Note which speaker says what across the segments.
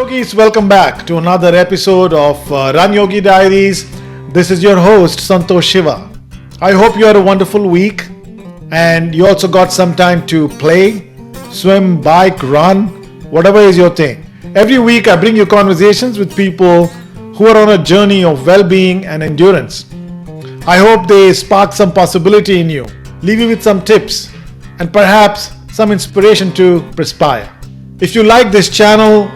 Speaker 1: Yogis, welcome back to another episode of RunYogi Diaries. This is your host Santosh Shiva. I hope you had a wonderful week and you also got some time to play, swim, bike, run, whatever is your thing. Every week I bring you conversations with people who are on a journey of well-being and endurance. I hope they spark some possibility in you, leave you with some tips and perhaps some inspiration to perspire. If you like this channel,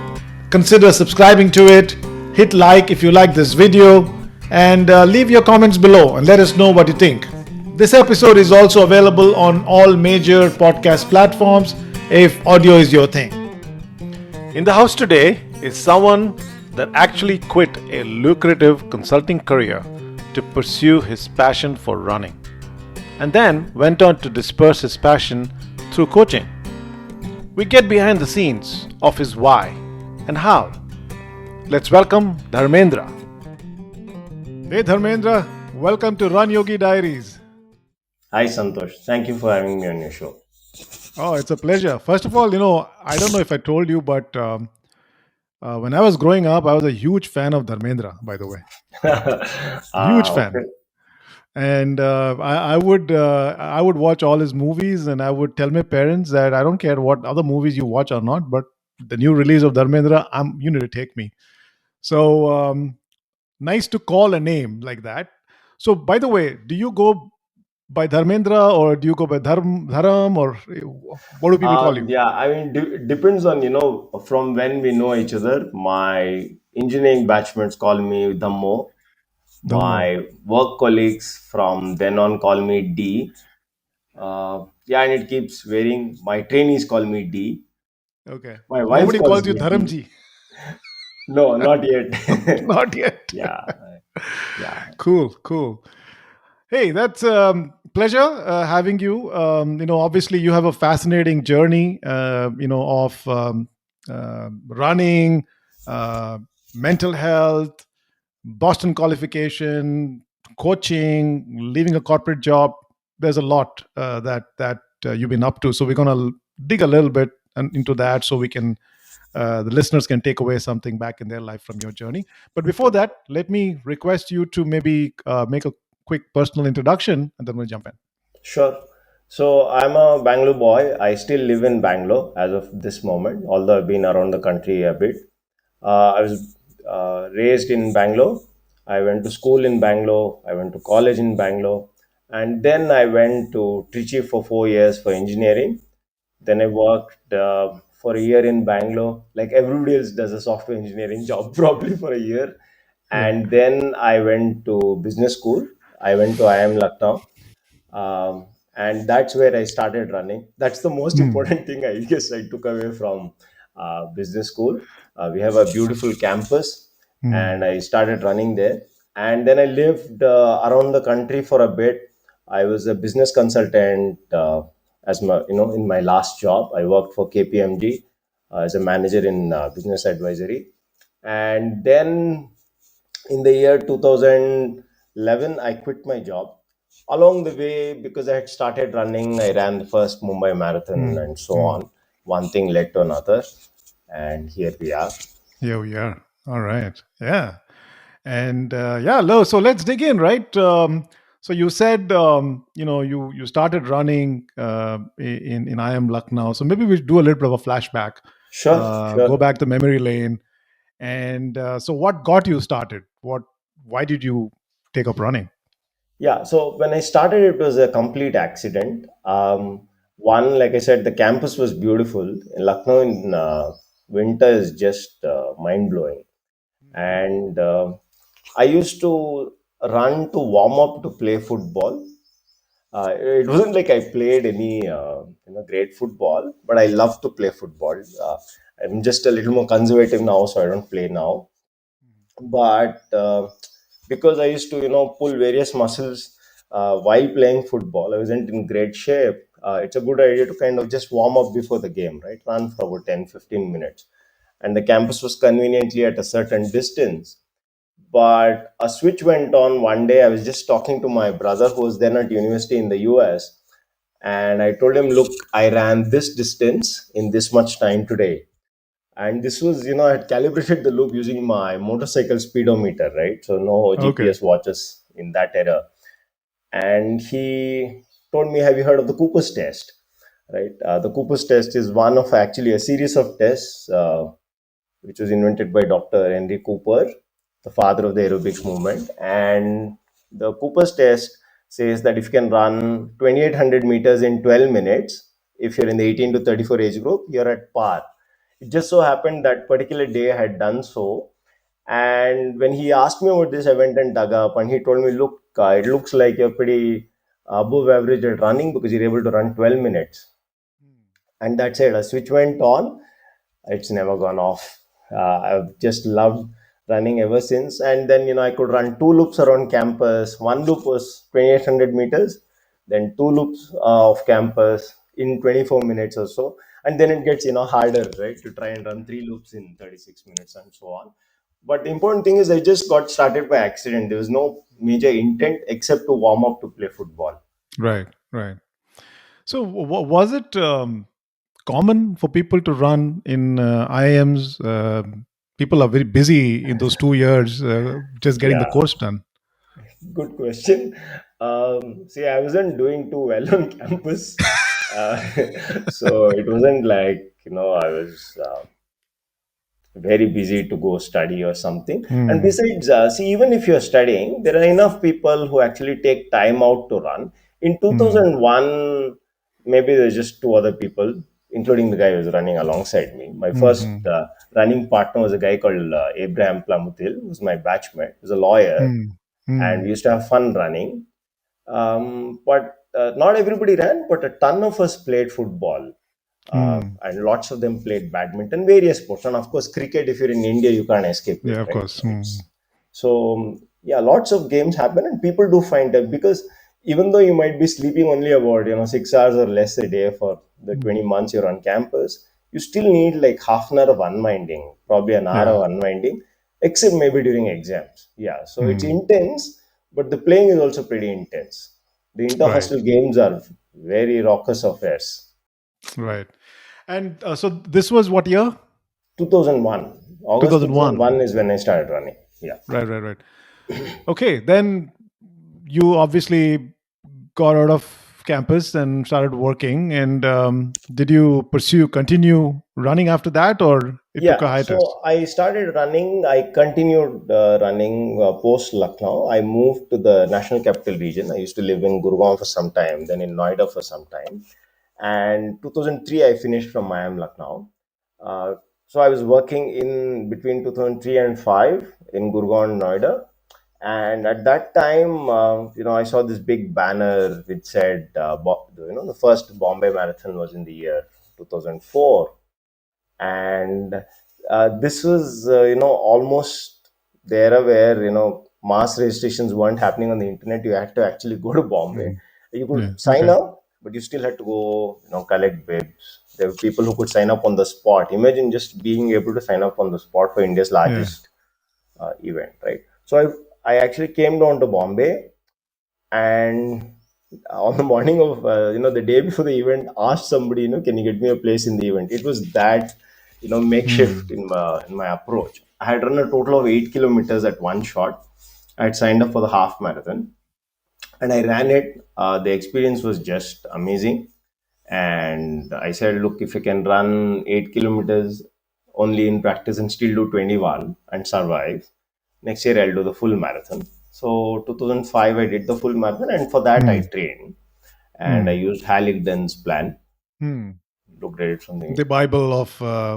Speaker 1: consider subscribing to it, hit like if you like this video, and leave your comments below and let us know what you think. This episode is also available on all major podcast platforms if audio is your thing. In the house today is someone that actually quit a lucrative consulting career to pursue his passion for running, and then went on to disperse his passion through coaching. We get behind the scenes of his why and how. Let's welcome Dharmendra. Hey Dharmendra, welcome to RunYogi Diaries.
Speaker 2: Hi Santosh, thank you for having me on your show.
Speaker 1: Oh, it's a pleasure. First of all, I don't know if I told you, but when I was growing up, I was a huge fan of Dharmendra, by the way. Huge fan.
Speaker 2: Okay.
Speaker 1: And I would watch all his movies, and I would tell my parents that I don't care what other movies you watch or not, but the new release of Dharmendra, you need to take me. So nice to call a name like that. So by the way, do you go by Dharmendra or do you go by Dharam, or what do people call you?
Speaker 2: Yeah, I mean, depends on, from when we know each other. My engineering batchmates call me Dhammo.
Speaker 1: Dhammo.
Speaker 2: My work colleagues from then on call me D. Yeah, and it keeps varying. My trainees call me D.
Speaker 1: Okay.
Speaker 2: My wife
Speaker 1: Nobody calls
Speaker 2: calls
Speaker 1: you
Speaker 2: me D.
Speaker 1: Dharamji.
Speaker 2: No, not yet.
Speaker 1: Not yet.
Speaker 2: Yeah, yeah.
Speaker 1: Cool, cool. Hey, that's pleasure having you. Obviously, you have a fascinating journey. Of running, uh, mental health, Boston qualification, coaching, leaving a corporate job. There's a lot that you've been up to. So we're gonna dig a little bit into that, so we can the listeners can take away something back in their life from your journey. But before that, let me request you to maybe make a quick personal introduction, and then we'll jump in.
Speaker 2: Sure. So I'm a Bangalore boy. I still live in Bangalore as of this moment, although I've been around the country a bit. I was raised in Bangalore. I went to school in Bangalore. I went to college in Bangalore. And then I went to Trichy for 4 years for engineering. Then I worked for a year in Bangalore, like everybody else does a software engineering job, probably for a year.
Speaker 1: Yeah.
Speaker 2: And then I went to business school. I went to IIM Lucknow, and that's where I started running. That's the most
Speaker 1: Hmm.
Speaker 2: important thing I guess I took away from business school. We have a beautiful campus, and
Speaker 1: Hmm.
Speaker 2: I started running there. And then I lived around the country for a bit. I was a business consultant as my, in my last job. I worked for KPMG as a manager in business advisory, and then in the year 2011 I quit my job. Along the way, because I had started running, I ran the first Mumbai marathon
Speaker 1: Hmm.
Speaker 2: and so
Speaker 1: Hmm.
Speaker 2: on. One thing led to another, and here we are.
Speaker 1: Here we are. All right. Yeah. And yeah, so let's dig in, right? So you said you started running in I am Lucknow. So maybe we do a little bit of a flashback,
Speaker 2: Sure,
Speaker 1: go
Speaker 2: sure.
Speaker 1: back to memory lane, and so what got you started? Why did you take up running?
Speaker 2: Yeah, so when I started, it was a complete accident. One, like I said, the campus was beautiful. In Lucknow in winter is just mind blowing. And I used to run to warm up to play football. It wasn't like I played any great football, but I love to play football. I'm just a little more conservative now, so I don't play now. But because I used to pull various muscles while playing football, I wasn't in great shape. It's a good idea to kind of just warm up before the game, right? Run for about 10-15 minutes, and the campus was conveniently at a certain distance. But a switch went on one day. I was just talking to my brother who was then at university in the US, and I told him, look, I ran this distance in this much time today. And this was, I had calibrated the loop using my motorcycle speedometer, right? So no
Speaker 1: Okay.
Speaker 2: GPS watches in that era. And he told me, "Have you heard of the Cooper's test?" Right? The Cooper's test is one of actually a series of tests which was invented by Dr. Henry Cooper, the father of the aerobics movement. And the Cooper's test says that if you can run 2,800 meters in 12 minutes, if you're in the 18 to 34 age group, you're at par. It just so happened that particular day I had done so. And when he asked me about this, I went and dug up, and he told me, "Look, it looks like you're pretty above average at running because you're able to run 12 minutes." And that's it. A switch went on. It's never gone off. I've just loved running ever since. And then, I could run two loops around campus. One loop was 2,800 meters, then two loops of campus in 24 minutes or so. And then it gets, harder, right, to try and run three loops in 36 minutes and so on. But the important thing is, I just got started by accident. There was no major intent except to warm up to play football.
Speaker 1: Right. Right. So, was it common for people to run in IIMs? People are very busy in those 2 years, just getting the
Speaker 2: Yeah.
Speaker 1: course done.
Speaker 2: Good question. See, I wasn't doing too well on campus. Uh, so it wasn't like, I was very busy to go study or something. And
Speaker 1: Hmm.
Speaker 2: besides, see, even if you're studying, there are enough people who actually take time out to run. In
Speaker 1: Hmm.
Speaker 2: 2001, maybe there's just two other people, including the guy who was running alongside me. My first
Speaker 1: Hmm.
Speaker 2: running partner was a guy called Abraham Plamutil, who was my batchmate. He was a lawyer,
Speaker 1: Hmm.
Speaker 2: and
Speaker 1: Hmm.
Speaker 2: we used to have fun running. But not everybody ran, but a ton of us played football.
Speaker 1: Hmm.
Speaker 2: And lots of them played badminton, various sports. And of course, cricket, if you're in India, you can't escape it,
Speaker 1: Yeah, of
Speaker 2: right?
Speaker 1: course. Hmm.
Speaker 2: It's so, yeah, lots of games happen, and people do find time because even though you might be sleeping only about, 6 hours or less a day for the 20
Speaker 1: Hmm.
Speaker 2: months you're on campus, you still need like half an hour of unwinding, probably an hour
Speaker 1: Yeah.
Speaker 2: of unwinding, except maybe during exams. Yeah, so it's
Speaker 1: Hmm.
Speaker 2: intense, but the playing is also pretty intense. The
Speaker 1: Right.
Speaker 2: inter-hostel games are very raucous affairs.
Speaker 1: Right. And so this was what year?
Speaker 2: 2001. August
Speaker 1: 2001.
Speaker 2: 2001 is when I started running. Yeah.
Speaker 1: Right. Right. Right. Okay. Then you obviously got out of campus and started working. And did you continue running after that, or it took a
Speaker 2: Yeah.
Speaker 1: hiatus?
Speaker 2: So I started running. I continued running post Lucknow. I moved to the National Capital Region. I used to live in Gurgaon for some time, then in Noida for some time. And 2003, I finished from IIM Lucknow. Uh, so I was working in between 2003 and 5 in Gurgaon, Noida. And at that time, I saw this big banner which said, the first Bombay Marathon was in the year 2004. And this was, almost the era where, mass registrations weren't happening on the internet. You had to actually go to Bombay.
Speaker 1: Mm.
Speaker 2: You
Speaker 1: Yeah.
Speaker 2: could sign
Speaker 1: Okay.
Speaker 2: up, but you still had to go, collect bibs. There were people who could sign up on the spot. Imagine just being able to sign up on the spot for India's
Speaker 1: Yeah.
Speaker 2: largest event, right? So I actually came down to Bombay, and on the morning of the day before the event, asked somebody, can you get me a place in the event. It was that, makeshift
Speaker 1: Hmm.
Speaker 2: in my approach. I had run a total of 8 kilometers at one shot. I had signed up for the half marathon, and I ran it. The experience was just amazing. And I said, look, if I can run 8 kilometers only in practice and still do 21 and survive, next year I'll do the full marathon. So 2005, I did the full marathon, and for that I
Speaker 1: Hmm.
Speaker 2: trained, and I
Speaker 1: Hmm.
Speaker 2: used Hal Igdon's plan.
Speaker 1: Hmm.
Speaker 2: Looked at it from the,
Speaker 1: The Bible of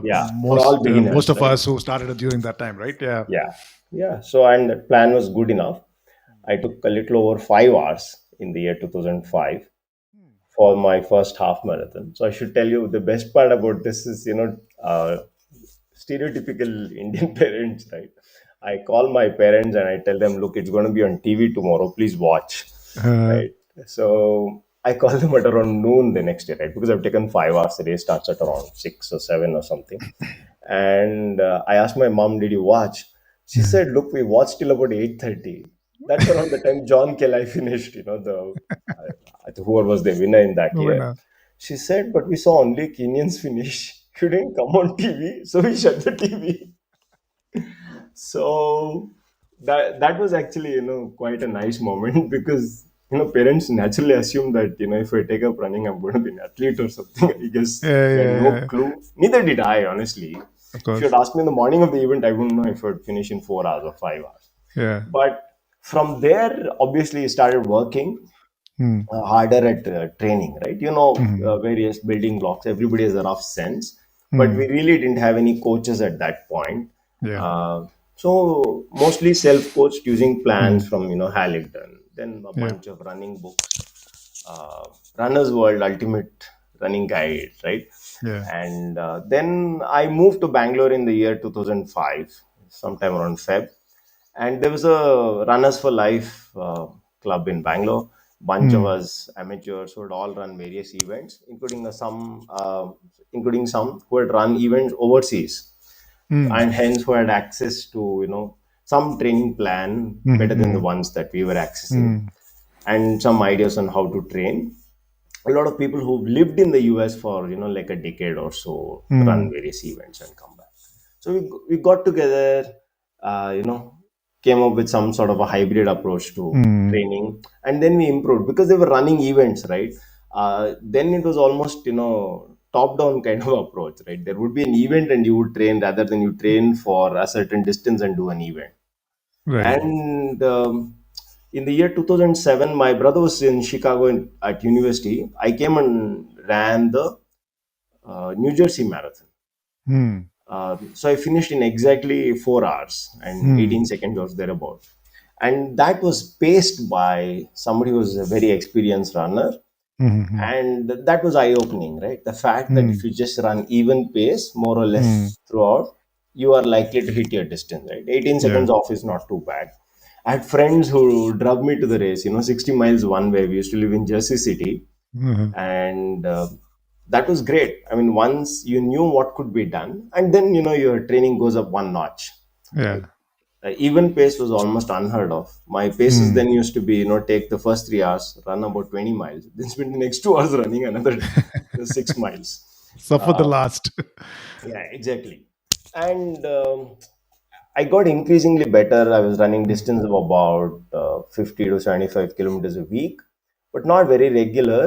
Speaker 2: yeah, for all
Speaker 1: most
Speaker 2: beginners,
Speaker 1: of
Speaker 2: right?
Speaker 1: us who started during that time, right? Yeah.
Speaker 2: Yeah, yeah. So, and that plan was good enough. I took a little over 5 hours in the year 2005 for my first half marathon. So I should tell you, the best part about this is, stereotypical Indian parents, right? I call my parents and I tell them, look, it's going to be on TV tomorrow. Please watch,
Speaker 1: Uh,
Speaker 2: right? So I call them at around noon the next day, right? Because I've taken 5 hours. The day starts at around 6 or 7 or something. And I asked my mom, "Did you watch?" She
Speaker 1: yeah.
Speaker 2: said, "Look, we watched till about 8:30. That's around the time John Kelly finished. Whoever was the winner in that
Speaker 1: No,
Speaker 2: year."
Speaker 1: no.
Speaker 2: She said, "But we saw only Kenyans finish." You didn't come on TV, so we shut the TV. So that was actually, quite a nice moment because, parents naturally assume that, if I take up running, I'm going to be an athlete or something. I guess
Speaker 1: Yeah,
Speaker 2: they had
Speaker 1: yeah,
Speaker 2: no
Speaker 1: yeah.
Speaker 2: clue. Neither did I, honestly.
Speaker 1: Of
Speaker 2: If you
Speaker 1: course.
Speaker 2: had asked me in the morning of the event, I wouldn't know if I'd finish in 4 hours or 5 hours.
Speaker 1: Yeah.
Speaker 2: But from there, obviously, I started working
Speaker 1: Mm.
Speaker 2: harder at training, right?
Speaker 1: Mm.
Speaker 2: Various building blocks. Everybody has a rough sense, but we
Speaker 1: Mm.
Speaker 2: really didn't have any coaches at that point.
Speaker 1: Yeah.
Speaker 2: So mostly self-coached using plans
Speaker 1: Mm.
Speaker 2: from Hallington, then a
Speaker 1: Yeah.
Speaker 2: bunch of running books, Runner's World, Ultimate Running Guide, right?
Speaker 1: Yeah.
Speaker 2: And then I moved to Bangalore in the year 2005, sometime around Feb, and there was a Runners for Life club in Bangalore. Bunch of
Speaker 1: Mm.
Speaker 2: us amateurs who had all run various events, including some who had run events overseas,
Speaker 1: Mm.
Speaker 2: and hence who had access to some training plan better than the
Speaker 1: Mm.
Speaker 2: ones that we were accessing,
Speaker 1: Mm.
Speaker 2: and some ideas on how to train. A lot of people who've lived in the US for like a decade or so run
Speaker 1: Mm.
Speaker 2: various events and come back. So we got together, uh, you know, came up with some sort of a hybrid approach to
Speaker 1: Mm.
Speaker 2: training, and then we improved because they were running events, right? Then it was almost top down kind of approach, right? There would be an event and you would train rather than you train for a certain distance and do an event.
Speaker 1: Right.
Speaker 2: And in the year 2007, my brother was in Chicago at university. I came and ran the New Jersey Marathon.
Speaker 1: Mm.
Speaker 2: So I finished in exactly 4 hours and
Speaker 1: Mm.
Speaker 2: 18 seconds or thereabout. And that was paced by somebody who was a very experienced runner.
Speaker 1: Mm.
Speaker 2: And that was eye opening, right? The fact that if
Speaker 1: Mm.
Speaker 2: you just run even pace, more or
Speaker 1: Mm.
Speaker 2: less throughout, you are likely to hit your distance, right? 18
Speaker 1: Yeah.
Speaker 2: seconds off is not too bad. I had friends who drove me to the race, 60 miles one way. We used to live in Jersey City,
Speaker 1: Mhm.
Speaker 2: and that was great. I mean, once you knew what could be done, and then your training goes up one notch, right?
Speaker 1: Yeah.
Speaker 2: Even pace was almost unheard of. My paces
Speaker 1: Mm.
Speaker 2: then used to be, take the first 3 hours, run about 20 miles, then spend the next 2 hours running another 6 miles.
Speaker 1: Suffer the
Speaker 2: Uh,
Speaker 1: last.
Speaker 2: yeah, exactly. And I got increasingly better. I was running
Speaker 1: Mm.
Speaker 2: distance of about 50 to 75 kilometers a week, but not very regular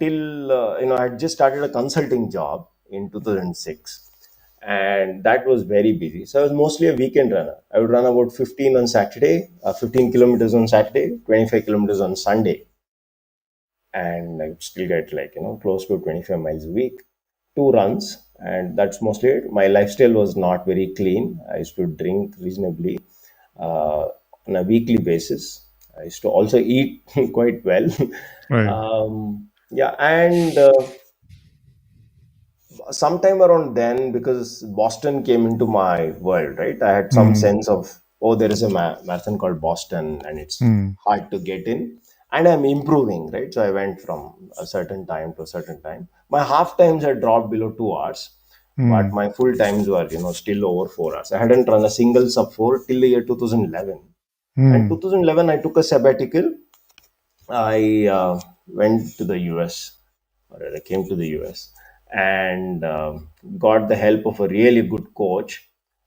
Speaker 2: till, I had just started a consulting job in 2006. And that was very busy. So I was mostly a weekend runner. I would run about 15 on Saturday, 15 kilometers on Saturday, 25 kilometers on Sunday, and I would still get like close to 25 miles a week, two runs, and that's mostly it. My lifestyle was not very clean. I used to drink reasonably on a weekly basis. I used to also eat quite well.
Speaker 1: Right.
Speaker 2: Yeah, and sometime around then, because Boston came into my world, right? I had some
Speaker 1: Mm.
Speaker 2: sense of, oh, there is a marathon called Boston and it's
Speaker 1: Mm.
Speaker 2: hard to get in. And I'm improving, right? So I went from a certain time to a certain time. My half times had dropped below 2 hours, but
Speaker 1: Mm.
Speaker 2: my full times were, still over 4 hours. I hadn't run a single sub four till the year 2011. And
Speaker 1: Mm.
Speaker 2: 2011, I took a sabbatical. I went to the US, or I came to the US, and got the help of a really good coach,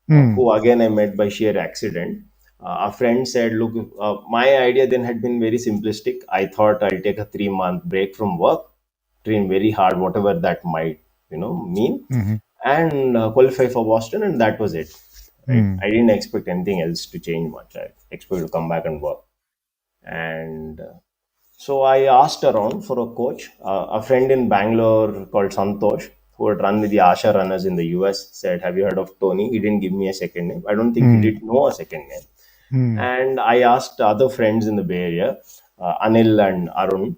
Speaker 1: Mm.
Speaker 2: who again I met by sheer accident. A friend said, "Look, my idea then had been very simplistic. I thought I'll take a 3 month break from work, train very hard, whatever that might mean,
Speaker 1: Mhm.
Speaker 2: and qualify for Boston, and that was it. Right?
Speaker 1: Mm.
Speaker 2: I didn't expect anything else to change much. I expected to come back and work, and so I asked around for a coach. A friend in Bangalore called Santosh, who had run with the Asha runners in the US, said, "Have you heard of Tony?" He didn't give me a second name. I don't think he
Speaker 1: Mm.
Speaker 2: did know a second name.
Speaker 1: Mm.
Speaker 2: And I asked other friends in the Bay Area, Anil and Arun,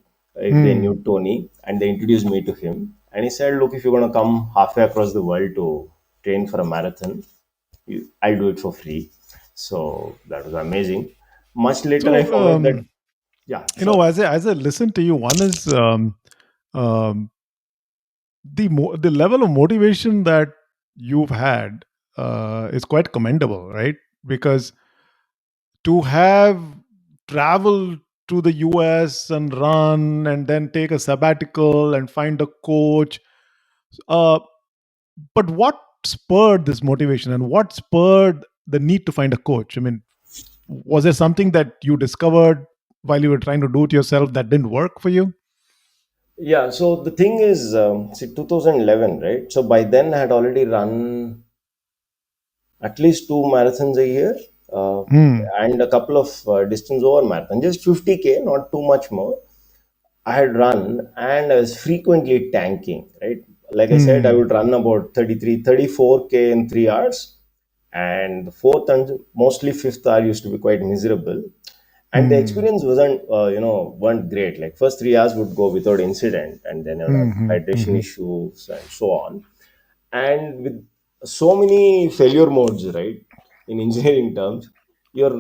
Speaker 2: if they
Speaker 1: Mm.
Speaker 2: knew Tony, and they introduced me to him. And he said, "Look, if you're going to come halfway across the world to train for a marathon, I'll do it for free." So that was amazing. Much later, I
Speaker 1: So,
Speaker 2: found out that, yeah, sure.
Speaker 1: as I listen to you, one is um, the level of motivation that you've had is quite commendable, right? Because to have traveled to the US and run and then take a sabbatical and find a coach, uh, But what spurred this motivation, and what spurred the need to find a coach? I mean, was there something that you discovered while you were trying to do it yourself that didn't work for you?
Speaker 2: Yeah, so the thing is, see, 2011, right? So by then I had already run at least two marathons a year, uh,
Speaker 1: Hmm.
Speaker 2: and a couple of distance over marathon, just 50K, not too much more. I had run and I was frequently tanking, right? Like I said, I
Speaker 1: Hmm.
Speaker 2: would run about 33, 34K in 3 hours. And the fourth and mostly fifth hour used to be quite miserable. And the
Speaker 1: Hmm.
Speaker 2: experience weren't great. Like first 3 hours would go without incident, and then I would have
Speaker 1: Hmm. Hmm.
Speaker 2: hydration
Speaker 1: Hmm.
Speaker 2: issues and so on. And with so many failure modes, right, in engineering terms, your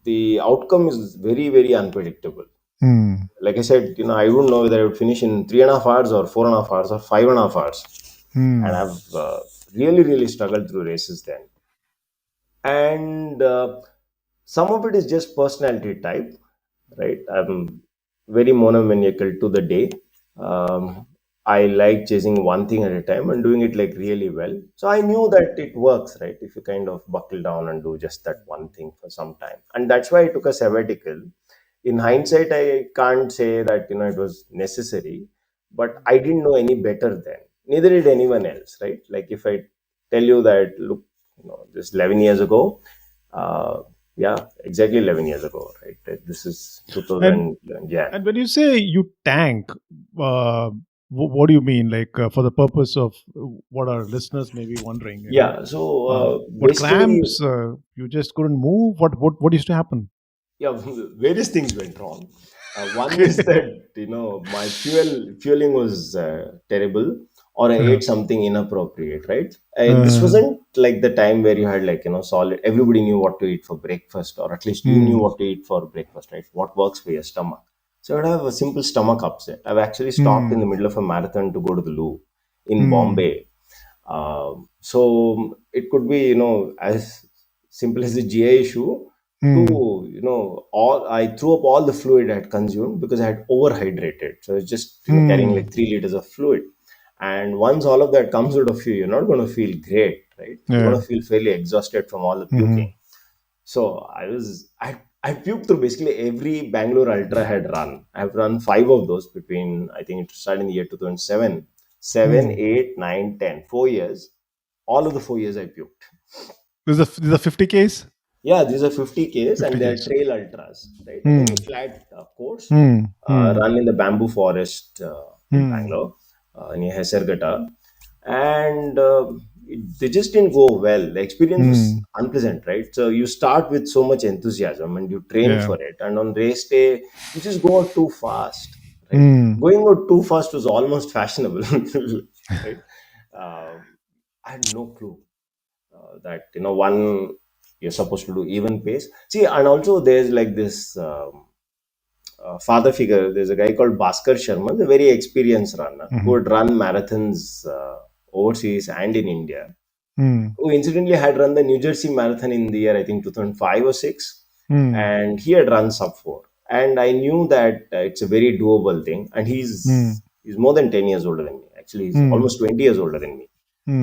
Speaker 2: the outcome is very, very unpredictable.
Speaker 1: Hmm.
Speaker 2: Like I said, I wouldn't know whether I would finish in 3.5 hours or 4.5 hours or 5.5 hours. And
Speaker 1: Hmm.
Speaker 2: I've really, really struggled through races then. And some of it is just personality type, right? I'm very monomaniacal to the day. I like chasing one thing at a time and doing it like really well. So I knew that it works, right, if you kind of buckle down and do just that one thing for some time. And that's why I took a sabbatical. In hindsight, I can't say that it was necessary, but I didn't know any better then, neither did anyone else, right? Like if I tell you that, look, just 11 years ago, uh, yeah, exactly 11 years ago, right? This is
Speaker 1: And
Speaker 2: 2011. Yeah.
Speaker 1: and when you say you tank, uh, what do you mean? Like for the purpose of what our listeners may be wondering,
Speaker 2: Yeah, so
Speaker 1: what
Speaker 2: basically,
Speaker 1: cramps? You just couldn't move. What used to happen?
Speaker 2: yeah, various things went wrong. One
Speaker 1: Okay.
Speaker 2: is that my fueling was terrible, or I
Speaker 1: Uh,
Speaker 2: ate something inappropriate. Right? This
Speaker 1: uh,
Speaker 2: wasn't like the time where you had like solid. Everybody knew what to eat for breakfast, or at least you knew
Speaker 1: hmm.
Speaker 2: what to eat for breakfast. Right? What works for your stomach. So I'd have a simple stomach upset. I've actually stopped in the
Speaker 1: Hmm.
Speaker 2: middle of a marathon to go to the loo in
Speaker 1: Hmm.
Speaker 2: Bombay. So it could be as simple as a GI issue to
Speaker 1: Hmm.
Speaker 2: all I threw up all the fluid I had consumed because I had overhydrated. So it's just carrying
Speaker 1: Hmm.
Speaker 2: like 3 liters of fluid. And once all of that comes out of you, you're not going to feel great, right? You're
Speaker 1: Yeah.
Speaker 2: going to feel fairly exhausted from all the
Speaker 1: Hmm.
Speaker 2: puking. So I puked through basically every Bangalore Ultra I had run. I've run five of those between, I think it started in the year 2007, 7,
Speaker 1: Hmm.
Speaker 2: 8, 9, 10, 4 years. All of the 4 years I puked.
Speaker 1: This is a 50 case.
Speaker 2: Yeah, these are 50Ks
Speaker 1: 50
Speaker 2: and they're
Speaker 1: case.
Speaker 2: trail ultras, right? A
Speaker 1: Hmm.
Speaker 2: very flat course,
Speaker 1: Hmm. Hmm.
Speaker 2: run in the bamboo forest in
Speaker 1: Hmm.
Speaker 2: Bangalore, near Hesargata. And they just didn't go well. The experience was
Speaker 1: Hmm.
Speaker 2: unpleasant, right? So you start with so much enthusiasm and you train
Speaker 1: Yeah.
Speaker 2: for it. And on race day, you just go out too fast, right?
Speaker 1: Hmm.
Speaker 2: Going out too fast was almost fashionable, right? Um I had no clue that one you're supposed to do even pace. See, and also there's like this father figure. There's a guy called Bhaskar Sharma, the very experienced runner who
Speaker 1: Hmm.
Speaker 2: would run marathons overseas and in India.
Speaker 1: Hmm.
Speaker 2: Who incidentally had run the New Jersey Marathon in the year I think 2005 or six,
Speaker 1: Hmm.
Speaker 2: and he had run sub four. And I knew that it's a very doable thing. And
Speaker 1: Hmm.
Speaker 2: he's more than 10 years older than me. Actually, he's
Speaker 1: Hmm.
Speaker 2: almost 20 years older than me,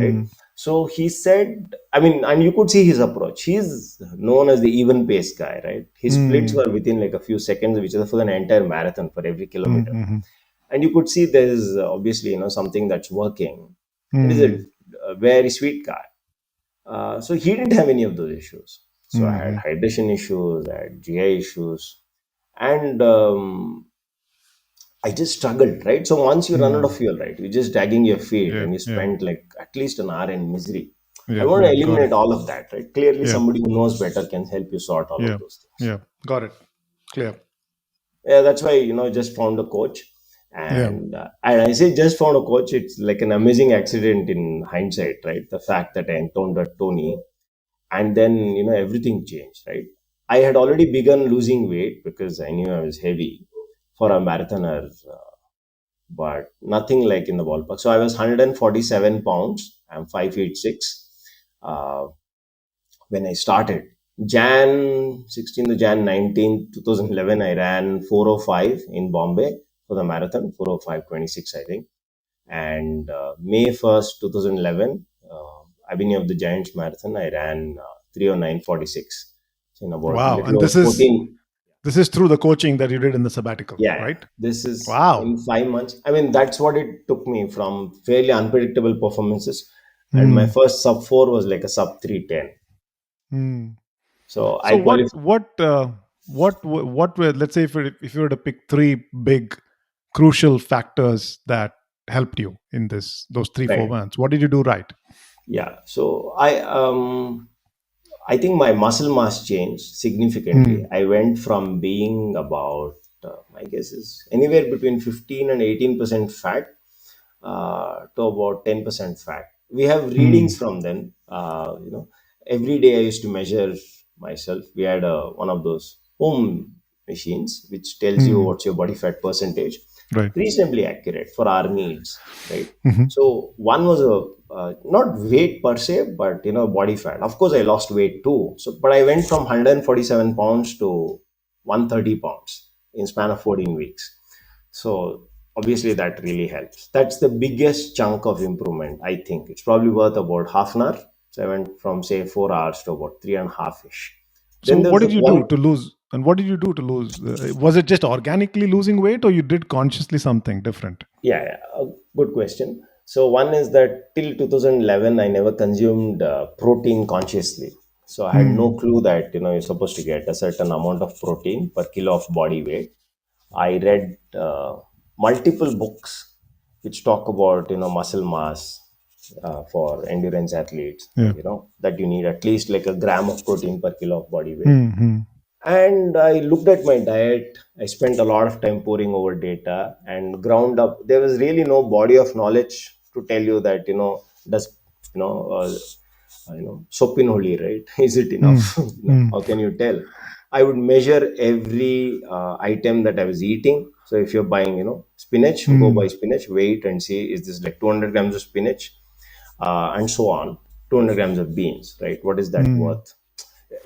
Speaker 2: right?
Speaker 1: Hmm.
Speaker 2: So he said, I mean, and you could see his approach. He's known as the even pace guy, right? His splits
Speaker 1: Hmm.
Speaker 2: were within like a few seconds of each other for an entire marathon for every kilometer.
Speaker 1: Hmm.
Speaker 2: And you could see there's obviously something that's working. And he's
Speaker 1: Hmm.
Speaker 2: a very sweet guy. So he didn't have any of those issues. So I had
Speaker 1: Hmm.
Speaker 2: hydration issues, I had GI issues, and I just struggled, right? So once you run out of
Speaker 1: Hmm.
Speaker 2: fuel, right, you're just dragging your feet
Speaker 1: Yeah.
Speaker 2: and you
Speaker 1: Yeah.
Speaker 2: spend like at least an hour in misery. I
Speaker 1: Yeah.
Speaker 2: want to
Speaker 1: Yeah. Got it.
Speaker 2: eliminate all of that, right? Clearly,
Speaker 1: Yeah.
Speaker 2: somebody who knows better can help you sort all of
Speaker 1: Yeah.
Speaker 2: those things.
Speaker 1: Yeah. Got it. Clear.
Speaker 2: Yeah, that's why just found a coach,
Speaker 1: Yeah.
Speaker 2: and I say just found a coach. It's like an amazing accident in hindsight, right? The fact that I encountered Tony, and then everything changed, right? I had already begun losing weight because I knew I was heavy for a marathoner, but nothing like in the ballpark. So I was 147 pounds. I'm 5 feet 6. Uh, when I started, Jan 16th to Jan 19th, 2011, I ran 405 in Bombay for the marathon, 405.26, I think. And May 1st, 2011, Avenue of the Giants Marathon, I ran 309.46. So in about a
Speaker 1: Wow.
Speaker 2: little
Speaker 1: And
Speaker 2: over 14.
Speaker 1: this is through the coaching that you did in the sabbatical,
Speaker 2: Yeah, yeah.
Speaker 1: right?
Speaker 2: This is
Speaker 1: Wow.
Speaker 2: in 5 months. I mean, that's what it took me from fairly unpredictable performances. And my
Speaker 1: Hmm.
Speaker 2: first sub 4 was like a sub 310.
Speaker 1: Hmm.
Speaker 2: So
Speaker 1: So
Speaker 2: I qualified.
Speaker 1: what were, let's say, if you were to pick three big crucial factors that helped you in those 3 4
Speaker 2: Right.
Speaker 1: months, what did you do right?
Speaker 2: Yeah. So I think my muscle mass changed significantly.
Speaker 1: Hmm.
Speaker 2: I went from being about, my guess is anywhere between 15 and 18% fat to about 10% fat. We have readings
Speaker 1: Hmm.
Speaker 2: from them. Every day I used to measure myself. We had one of those home machines which tells you
Speaker 1: Hmm.
Speaker 2: what's your body fat percentage,
Speaker 1: Right.
Speaker 2: reasonably accurate for our needs, right?
Speaker 1: Hmm.
Speaker 2: So one was a not weight per se, but body fat. Of course, I lost weight too. So, but I went from 147 pounds to 130 pounds in span of 14 weeks. So obviously that really helps. That's the biggest chunk of improvement. I think it's probably worth about half an hour. So I went from say 4 hours to about three and a half ish.
Speaker 1: So
Speaker 2: Then there
Speaker 1: what
Speaker 2: was
Speaker 1: did
Speaker 2: this
Speaker 1: you do
Speaker 2: one.
Speaker 1: to lose? And what did you do to lose? Was it just organically losing weight, or you did consciously something different?
Speaker 2: Yeah, yeah, a good question. So one is that till 2011, I never consumed protein consciously. So I had no
Speaker 1: Hmm.
Speaker 2: clue that you're supposed to get a certain amount of protein per kilo of body weight. I read multiple books which talk about muscle mass for endurance athletes,
Speaker 1: Yeah.
Speaker 2: and that you need at least like a gram of protein per kilo of body weight.
Speaker 1: Hmm. Hmm.
Speaker 2: And I looked at my diet. I spent a lot of time poring over data and ground up. There was really no body of knowledge to tell you that does you know soap in holy, right? Is it
Speaker 1: Hmm.
Speaker 2: enough?
Speaker 1: Hmm.
Speaker 2: How can you tell? I would measure every item that I was eating. So if you're buying spinach, go buy
Speaker 1: Hmm.
Speaker 2: spinach, wait and see, is this like 200 grams of spinach, and so on. 200 grams of beans, right? What is that
Speaker 1: Hmm.
Speaker 2: worth?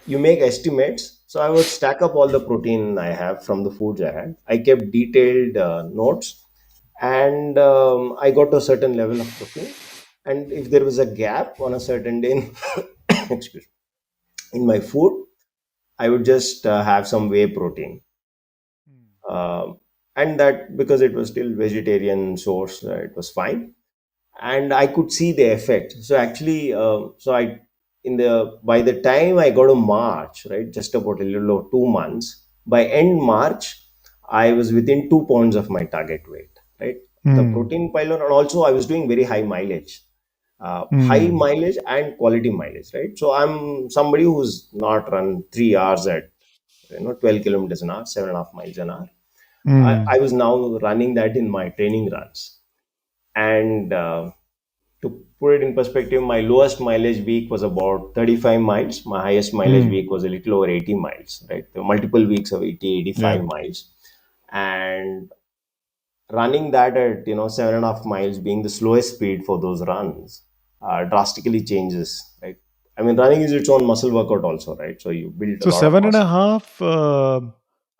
Speaker 2: You make estimates. So I would stack up all the protein I have from the foods I had. I kept detailed notes, and I got to a certain level of protein. And if there was a gap on a certain day in, excuse me, in my food, I would just have some whey protein. And that, because it was still vegetarian source, it was fine, and I could see the effect. So actually, so I in the by the time I got to March, right, just about a little over 2 months. By end March, I was within 2 pounds of my target weight. Right, the
Speaker 1: Hmm.
Speaker 2: protein pylon, and also I was doing very high
Speaker 1: Hmm.
Speaker 2: mileage and quality mileage. Right, so I'm somebody who's not run 3 hours at 12 kilometers an hour, 7.5 miles an hour. I
Speaker 1: Hmm.
Speaker 2: was now running that in my training runs. And to put it in perspective, my lowest mileage week was about 35 miles. My highest mileage
Speaker 1: Hmm.
Speaker 2: week was a little over 80 miles, right? There were multiple weeks of 80,
Speaker 1: Yeah.
Speaker 2: 85 miles. And running that at, 7.5 miles being the slowest speed for those runs drastically changes, right? I mean, running is its own muscle workout also, right? So you build a
Speaker 1: So
Speaker 2: lot of
Speaker 1: seven and a
Speaker 2: muscle.
Speaker 1: half.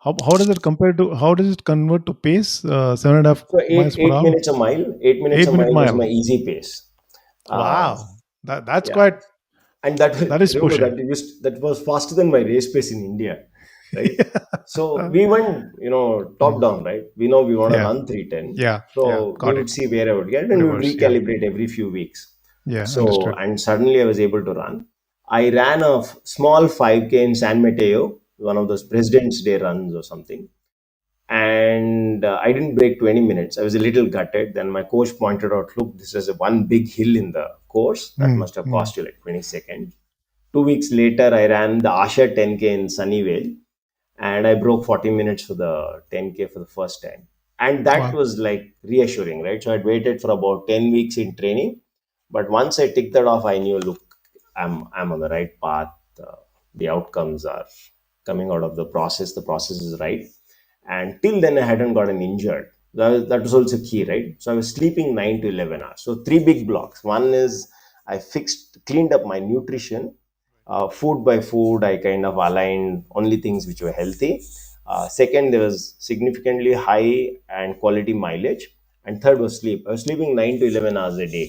Speaker 1: How does it compare to, how does it convert to pace? 7.5
Speaker 2: So
Speaker 1: miles per
Speaker 2: eight
Speaker 1: hour.
Speaker 2: minutes a mile, 8 minutes a
Speaker 1: 8 minute
Speaker 2: mile was my
Speaker 1: mile.
Speaker 2: easy pace. Uh,
Speaker 1: Wow. That's
Speaker 2: yeah.
Speaker 1: quite.
Speaker 2: And that was,
Speaker 1: That is
Speaker 2: remember
Speaker 1: pushing.
Speaker 2: that was faster than my race pace in India, right? So
Speaker 1: Yeah.
Speaker 2: we went, top
Speaker 1: Mm.
Speaker 2: down, right? We know we want to
Speaker 1: Yeah.
Speaker 2: run 310.
Speaker 1: Yeah. Yeah.
Speaker 2: So we
Speaker 1: Got
Speaker 2: would
Speaker 1: it.
Speaker 2: see where I would get, and we would
Speaker 1: Reverse. Yeah.
Speaker 2: recalibrate every few weeks.
Speaker 1: Yeah.
Speaker 2: So,
Speaker 1: Understood.
Speaker 2: and suddenly I was able to run. I ran a small 5K in San Mateo, one of those President's Day runs or something. And I didn't break 20 minutes. I was a little gutted. Then my coach pointed out, look, this is a one big hill in the course that
Speaker 1: Mm.
Speaker 2: must have
Speaker 1: Mm.
Speaker 2: cost you like 20 seconds. 2 weeks later, I ran the Asha 10K in Sunnyvale, and I broke 40 minutes for the 10K for the first time. And that
Speaker 1: Wow.
Speaker 2: was like reassuring, right? So I'd waited for about 10 weeks in training. But once I ticked that off, I knew, look, I'm on the right path. The outcomes are coming out of the process. The process is right. And till then, I hadn't gotten injured. That was also key, right? So I was sleeping 9 to 11 hours. So three big blocks. One is I cleaned up my nutrition, food by food. I kind of aligned only things which were healthy. Second, there was significantly high and quality mileage. and third was sleep. I was sleeping 9 to 11 hours a day,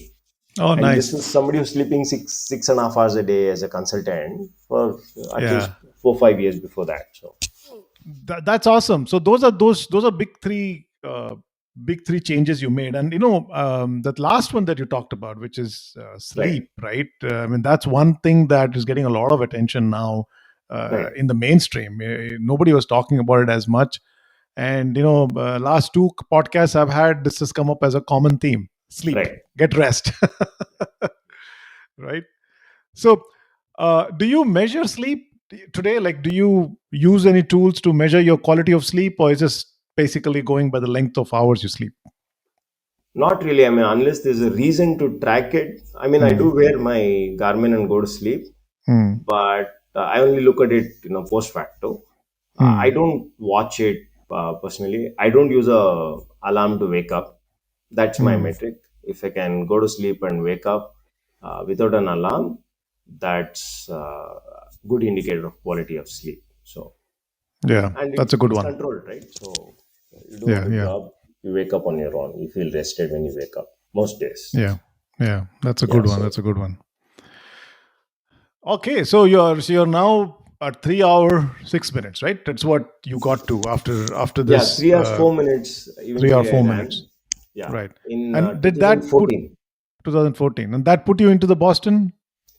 Speaker 1: Oh,
Speaker 2: and this was
Speaker 1: nice.
Speaker 2: somebody who's sleeping six and a half hours a day as a consultant for at
Speaker 1: Yeah.
Speaker 2: least 4 5 years before that. So
Speaker 1: That's awesome. So those are big three changes you made, and that last one that you talked about, which is
Speaker 2: right,
Speaker 1: sleep, right? I mean, that's one thing that is getting a lot of attention now
Speaker 2: right,
Speaker 1: in the mainstream. Nobody was talking about it as much, and last two podcasts I've had, this has come up as a common theme: sleep,
Speaker 2: right.
Speaker 1: get rest, right? So, do you measure sleep today? Like, do you use any tools to measure your quality of sleep, or is this basically going by the length of hours you sleep?
Speaker 2: Not really. I mean, unless there's a reason to track it. I mean, I
Speaker 1: Hmm.
Speaker 2: do wear my Garmin and go to sleep,
Speaker 1: Hmm.
Speaker 2: but I only look at it, post facto. I
Speaker 1: Hmm.
Speaker 2: don't watch it personally. I don't use a alarm to wake up. That's my
Speaker 1: Hmm.
Speaker 2: metric. If I can go to sleep and wake up without an alarm, that's a good indicator of quality of sleep. So,
Speaker 1: Yeah,
Speaker 2: and
Speaker 1: that's a good
Speaker 2: it's
Speaker 1: one.
Speaker 2: controlled, right? So you do a
Speaker 1: Yeah.
Speaker 2: good
Speaker 1: Yeah.
Speaker 2: job. You wake up on your own. You feel rested when you wake up most days.
Speaker 1: Yeah. Yeah. That's a
Speaker 2: Yeah.
Speaker 1: good one.
Speaker 2: So
Speaker 1: That's a good one. Okay, so you're now at 3 hour 6 minutes, right? That's what you got to after
Speaker 2: yeah,
Speaker 1: this
Speaker 2: 3 hours 4 minutes.
Speaker 1: 3 hour
Speaker 2: Eventually, I
Speaker 1: 4 minutes,
Speaker 2: ran. Yeah,
Speaker 1: right?
Speaker 2: in
Speaker 1: And did that put
Speaker 2: 2014.
Speaker 1: 2014, and that put you into the Boston?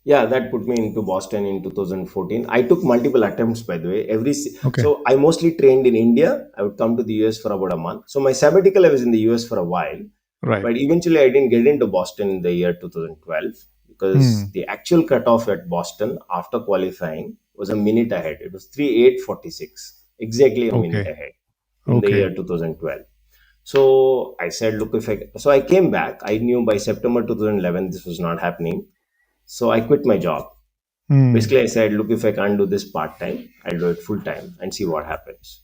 Speaker 2: Yeah, that put me into Boston in 2014. I took multiple attempts, by the way.
Speaker 1: Okay.
Speaker 2: So I mostly trained in India. I would come to the US for about a month. So my sabbatical, I was in the US for a while,
Speaker 1: Right.
Speaker 2: but eventually I didn't get into Boston in the year 2012 because
Speaker 1: Hmm.
Speaker 2: the actual cutoff at Boston after qualifying was a minute ahead. It was 3846, exactly a minute
Speaker 1: Okay.
Speaker 2: ahead in the
Speaker 1: Okay.
Speaker 2: year 2012. So I said, look, so I came back. I knew by September 2011 this was not happening. So I quit my job.
Speaker 1: Hmm.
Speaker 2: Basically, I said, look, if I can't do this part time, I'll do it full time and see what happens.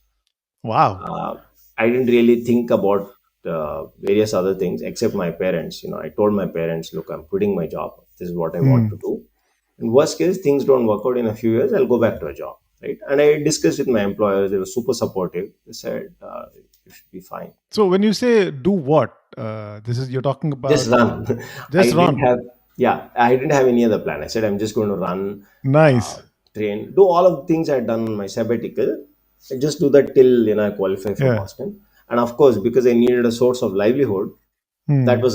Speaker 1: Wow.
Speaker 2: Uh, I didn't really think about various other things except my parents. I told my parents, look, I'm quitting my job. This is what I want
Speaker 1: Hmm.
Speaker 2: to do. In worst case, things don't work out in a few years, I'll go back to a job. Right. And I discussed with my employers. They were super supportive. They said, you should be fine.
Speaker 1: So when you say do what, this is you're talking
Speaker 2: Just
Speaker 1: about
Speaker 2: run. I
Speaker 1: just
Speaker 2: didn't
Speaker 1: run.
Speaker 2: have, yeah, I didn't have any other plan. I said, I'm just going to run,
Speaker 1: Nice.
Speaker 2: train, do all of the things I'd done in my sabbatical. I just do that till, I qualify for
Speaker 1: Yeah.
Speaker 2: Boston. And of course, because I needed a source of livelihood, that
Speaker 1: Hmm.
Speaker 2: was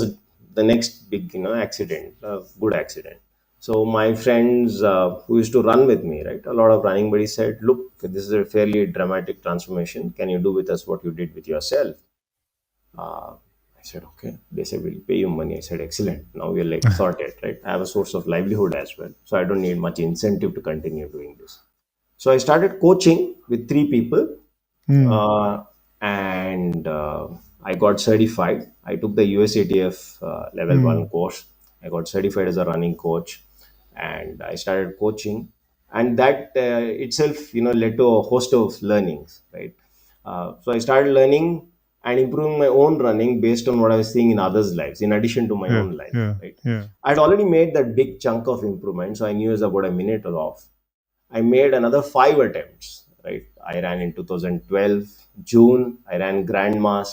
Speaker 2: the next big, accident, good accident. So my friends who used to run with me, right, a lot of running buddies said, look, this is a fairly dramatic transformation. Can you do with us what you did with yourself? I said, okay. They said, we'll pay you money. I said, excellent. Now we're like sorted, right? I have a source of livelihood as well. So I don't need much incentive to continue doing this. So I started coaching with three people,
Speaker 1: Hmm.
Speaker 2: uh, and I got certified. I took the USATF level one
Speaker 1: Hmm.
Speaker 2: course. I got certified as a running coach, and I started coaching, and that itself, led to a host of learnings, right? So I started learning and improving my own running based on what I was seeing in others' lives, in addition to my
Speaker 1: Yeah.
Speaker 2: own life,
Speaker 1: Yeah.
Speaker 2: right?
Speaker 1: Yeah.
Speaker 2: I'd already made that big chunk of improvement, so I knew it was about a minute off. I made another five attempts. Right, I ran in 2012 June. I ran Grand Mass,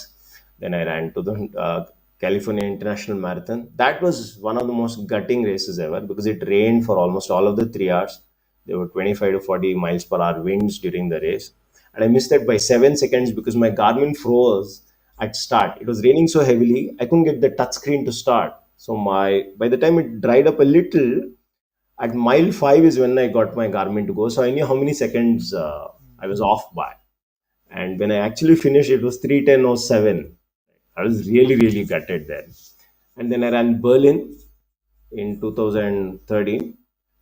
Speaker 2: then I ran to the California International Marathon. That was one of the most gutting races ever because it rained for almost all of the 3 hours. There were 25 to 40 miles per hour winds during the race, and I missed that by 7 seconds because my Garmin froze at start. It was raining so heavily I couldn't get the touch screen to start. So my by the time it dried up a little, at mile 5 is when I got my Garmin to go. So I knew how many seconds I was off by. And when I actually finished, it was 3:10:07. I was really, really gutted then. And then I ran Berlin in 2013.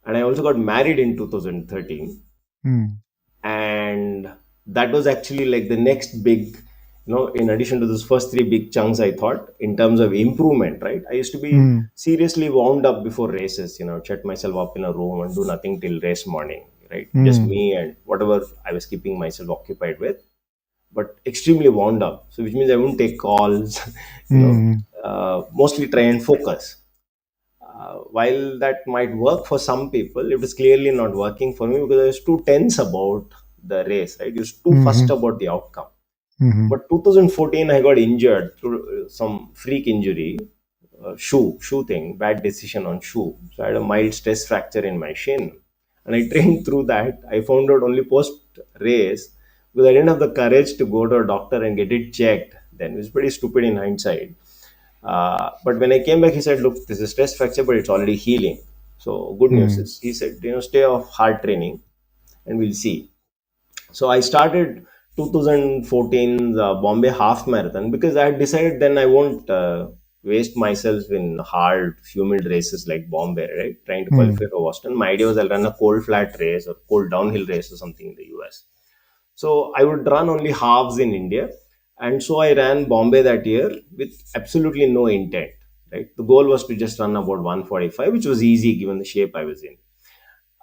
Speaker 2: And I also got married in 2013.
Speaker 1: Hmm.
Speaker 2: And that was actually like the next big, in addition to those first three big chunks, I thought in terms of improvement, right? I used to be
Speaker 1: Hmm.
Speaker 2: seriously wound up before races, shut myself up in a room and do nothing till race morning, right? Just
Speaker 1: Hmm.
Speaker 2: me and whatever I was keeping myself occupied with, but extremely wound up. So which means I wouldn't take calls,
Speaker 1: Hmm.
Speaker 2: mostly try and focus. While that might work for some people, it was clearly not working for me because I was too tense about the race, right? I was too
Speaker 1: Hmm.
Speaker 2: fussed about the outcome.
Speaker 1: Mm-hmm.
Speaker 2: But 2014, I got injured through some freak injury, shoe thing, bad decision on shoe. So I had a mild stress fracture in my shin, and I trained through that. I found out only post race because I didn't have the courage to go to a doctor and get it checked. Then it was pretty stupid in hindsight. But when I came back, he said, "Look, this is a stress fracture, but it's already healing." So good news
Speaker 1: Mm.
Speaker 2: is, he said, stay off hard training, and we'll see. So I started 2014 the Bombay Half Marathon because I had decided then I won't waste myself in hard, humid races like Bombay, right? Trying to
Speaker 1: Mm.
Speaker 2: qualify for Boston. My idea was I'll run a cold flat race or cold downhill race or something in the US. So I would run only halves in India. And so I ran Bombay that year with absolutely no intent. Right. The goal was to just run about 145, which was easy given the shape I was in.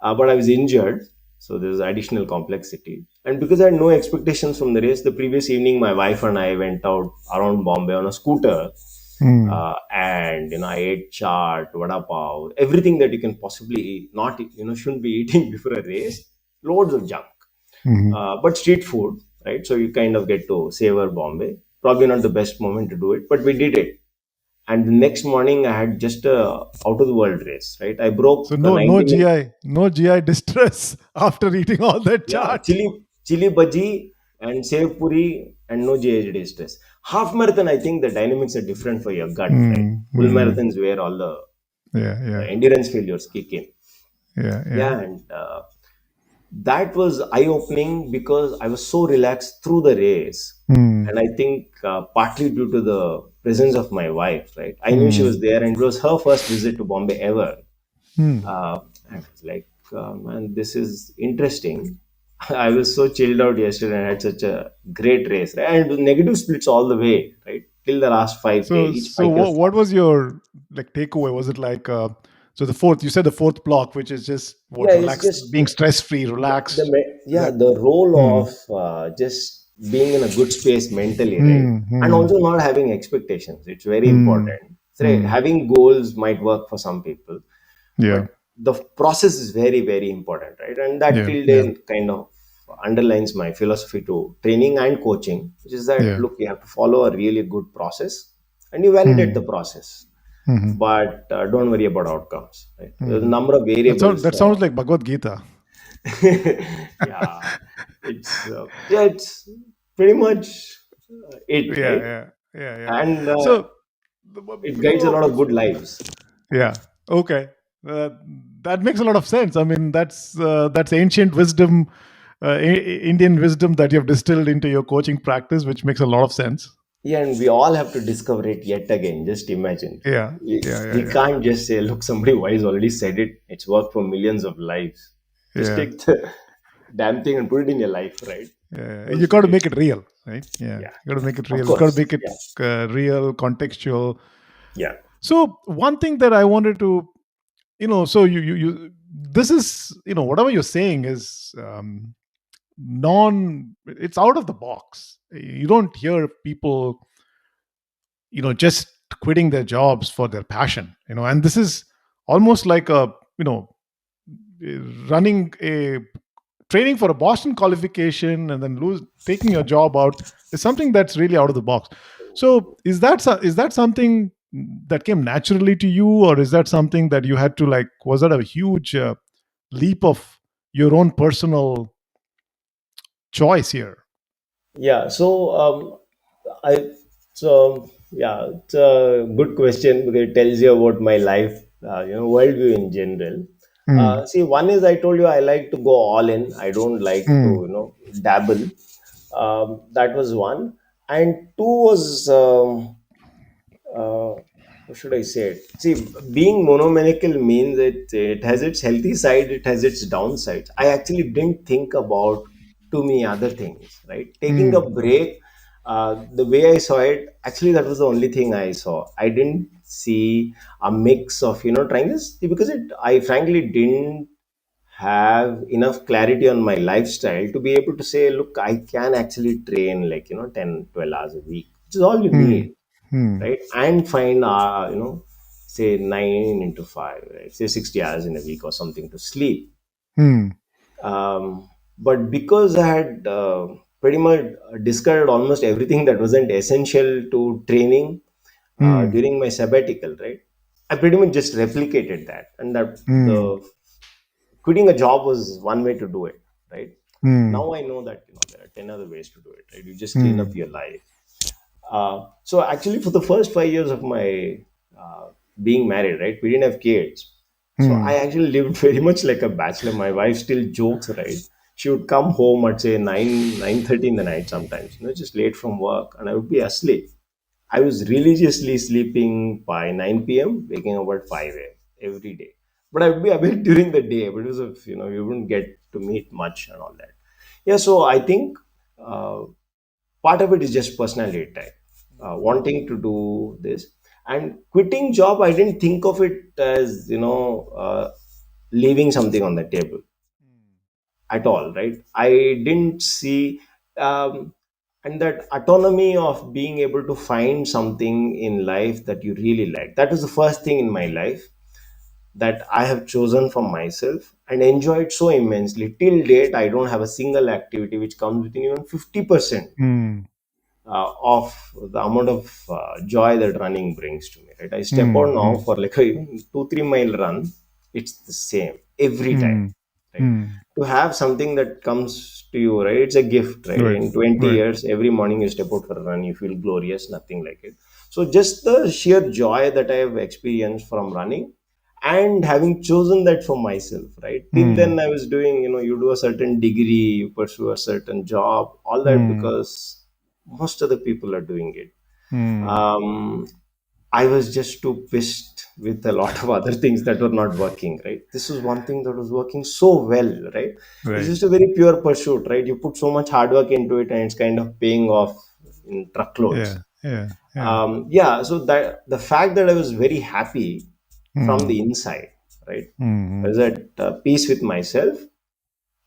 Speaker 2: But I was injured, so there's additional complexity. And because I had no expectations from the race, the previous evening my wife and I went out around Bombay on a scooter,
Speaker 1: Mm.
Speaker 2: and I ate chaat, vada pav, everything that you can possibly not shouldn't be eating before a race, loads of junk,
Speaker 1: Mm.
Speaker 2: but street food, right? So you kind of get to savor Bombay. Probably not the best moment to do it, but we did it. And the next morning, I had just a out of the world race, right? I broke
Speaker 1: So
Speaker 2: a
Speaker 1: no
Speaker 2: 90-minute.
Speaker 1: no GI distress after eating all that
Speaker 2: Yeah,
Speaker 1: chart.
Speaker 2: chili bhaji and sev puri and no GHD stress. Half marathon, I think the dynamics are different for your gut, right?
Speaker 1: Mm.
Speaker 2: Full
Speaker 1: Mm.
Speaker 2: marathons where all the
Speaker 1: Yeah, yeah,
Speaker 2: endurance failures kick in.
Speaker 1: yeah, yeah.
Speaker 2: Yeah, and that was eye opening because I was so relaxed through the race.
Speaker 1: Mm.
Speaker 2: And I think partly due to the presence of my wife, right? I knew she
Speaker 1: Mm.
Speaker 2: was there, and it was her first visit to Bombay ever.
Speaker 1: Mm.
Speaker 2: And I was like, man, this is interesting. I was so chilled out yesterday and had such a great race, right? And negative splits all the way, right? Till the last 5K, each
Speaker 1: So
Speaker 2: 5K
Speaker 1: what
Speaker 2: was fun.
Speaker 1: what was your like takeaway? Was it like so the fourth? You said the fourth block, which is just
Speaker 2: Yeah,
Speaker 1: what
Speaker 2: it's
Speaker 1: relaxed,
Speaker 2: just
Speaker 1: being stress free, relaxed. Is
Speaker 2: yeah,
Speaker 1: that?
Speaker 2: the role
Speaker 1: Mm.
Speaker 2: of just being in a good space mentally, right?
Speaker 1: Mm.
Speaker 2: And
Speaker 1: Mm.
Speaker 2: also not having expectations. It's very
Speaker 1: Mm.
Speaker 2: important. So, right,
Speaker 1: Mm.
Speaker 2: having goals might work for some people,
Speaker 1: Yeah,
Speaker 2: but the process is very, very important, right? And that
Speaker 1: yeah,
Speaker 2: till
Speaker 1: yeah,
Speaker 2: then kind of underlines my philosophy to training and coaching, which is that
Speaker 1: yeah.
Speaker 2: look, you have to follow a really good process and you validate the
Speaker 1: Mm.
Speaker 2: process,
Speaker 1: Mm.
Speaker 2: but don't worry about outcomes, right? There's a
Speaker 1: Mm.
Speaker 2: number of variables.
Speaker 1: That sounds like Bhagavad Gita.
Speaker 2: Yeah, it's pretty much it,
Speaker 1: Yeah,
Speaker 2: right?
Speaker 1: yeah, yeah, yeah.
Speaker 2: And
Speaker 1: So
Speaker 2: it guides a
Speaker 1: before,
Speaker 2: lot of good
Speaker 1: before
Speaker 2: lives.
Speaker 1: yeah, okay, uh, that makes a lot of sense. I mean, that's ancient wisdom, Indian wisdom that you have distilled into your coaching practice, which makes a lot of sense.
Speaker 2: Yeah, and we all have to discover it yet again. Just imagine.
Speaker 1: Yeah,
Speaker 2: We,
Speaker 1: yeah, yeah,
Speaker 2: we
Speaker 1: yeah,
Speaker 2: can't just say, look, somebody wise already said it. It's worked for millions of lives. Just
Speaker 1: yeah,
Speaker 2: take the damn thing and put it in your life, right?
Speaker 1: yeah. You
Speaker 2: What's
Speaker 1: got to
Speaker 2: today?
Speaker 1: make it real, right? Yeah,
Speaker 2: Yeah,
Speaker 1: you got to make it
Speaker 2: of
Speaker 1: real. You got to
Speaker 2: course.
Speaker 1: make it
Speaker 2: Yeah,
Speaker 1: real, contextual.
Speaker 2: yeah,
Speaker 1: So one thing that I wanted to, so you this is, whatever you're saying is it's out of the box. You don't hear people, just quitting their jobs for their passion, and this is almost like a, running a training for a Boston qualification and then taking your job out is something that's really out of the box. So is that something that came naturally to you, or is that something that you had to, like, was that a huge leap of your own personal choice here?
Speaker 2: yeah. I yeah, it's a good question because it tells you about my life, worldview in general.
Speaker 1: Mm,
Speaker 2: See, one is I told you I like to go all in. I don't like to,
Speaker 1: mm,
Speaker 2: dabble. That was one, and two was what should I say it? See, being monomaniacal means it has its healthy side, it has its downsides. I actually didn't think about too many other things, right? Taking a
Speaker 1: mm,
Speaker 2: break, the way I saw it, actually, that was the only thing I saw. I didn't see a mix of, trying this because I frankly didn't have enough clarity on my lifestyle to be able to say, look, I can actually train like, 10, 12 hours a week, which is all you
Speaker 1: mm,
Speaker 2: need,
Speaker 1: mm,
Speaker 2: right? And find say 9 into 5, right? Say 60 hours in a week or something to sleep.
Speaker 1: mm,
Speaker 2: But because I had pretty much discarded almost everything that wasn't essential to training
Speaker 1: Hmm.
Speaker 2: during my sabbatical, right? I pretty much just replicated that, and that
Speaker 1: Hmm.
Speaker 2: the quitting a job was one way to do it, right?
Speaker 1: Hmm.
Speaker 2: Now I know that there are 10 other ways to do it, right? You just clean up
Speaker 1: Hmm.
Speaker 2: your life. So actually, for the first 5 years of my being married, right, we didn't have kids. So I
Speaker 1: Hmm.
Speaker 2: actually lived very much like a bachelor. My wife still jokes, right? She would come home at say 9:30 in the night sometimes, just late from work, and I would be asleep. I was religiously sleeping by 9 p.m., waking up at 5 a.m. every day. But I would be awake during the day because of, you wouldn't get to meet much and all that. Yeah, so I think uh, part of it is just personality type, wanting to do this. And quitting job, I didn't think of it as, leaving something on the table at all, right? I didn't see, um, and that autonomy of being able to find something in life that you really like. That was the first thing in my life that I have chosen for myself and enjoyed so immensely. Till date, I don't have a single activity which comes within even 50%
Speaker 1: Hmm.
Speaker 2: of the amount of joy that running brings to me. Right, I step out
Speaker 1: Hmm.
Speaker 2: now
Speaker 1: Hmm.
Speaker 2: for like a even 2-3 mile run. It's the same every time,
Speaker 1: Hmm.
Speaker 2: right?
Speaker 1: Hmm.
Speaker 2: To have something that comes to you, right? It's a gift, right?
Speaker 1: Right.
Speaker 2: In 20
Speaker 1: Right.
Speaker 2: years, every morning you step out for a run, you feel glorious, nothing like it. So just the sheer joy that I have experienced from running and having chosen that for myself, right? Till
Speaker 1: Hmm.
Speaker 2: then I was doing, you do a certain degree, you pursue a certain job, all that
Speaker 1: Hmm.
Speaker 2: because most of the people are doing it.
Speaker 1: Hmm.
Speaker 2: um, I was just too pissed with a lot of other things that were not working, right? This was one thing that was working so well, right? It's
Speaker 1: Right.
Speaker 2: just a very pure pursuit, right? You put so much hard work into it and it's kind of paying off in truckloads.
Speaker 1: Yeah. Yeah. Yeah.
Speaker 2: Yeah, so that the fact that I was very happy from
Speaker 1: Hmm.
Speaker 2: the inside, right? I
Speaker 1: Hmm.
Speaker 2: was at peace with myself,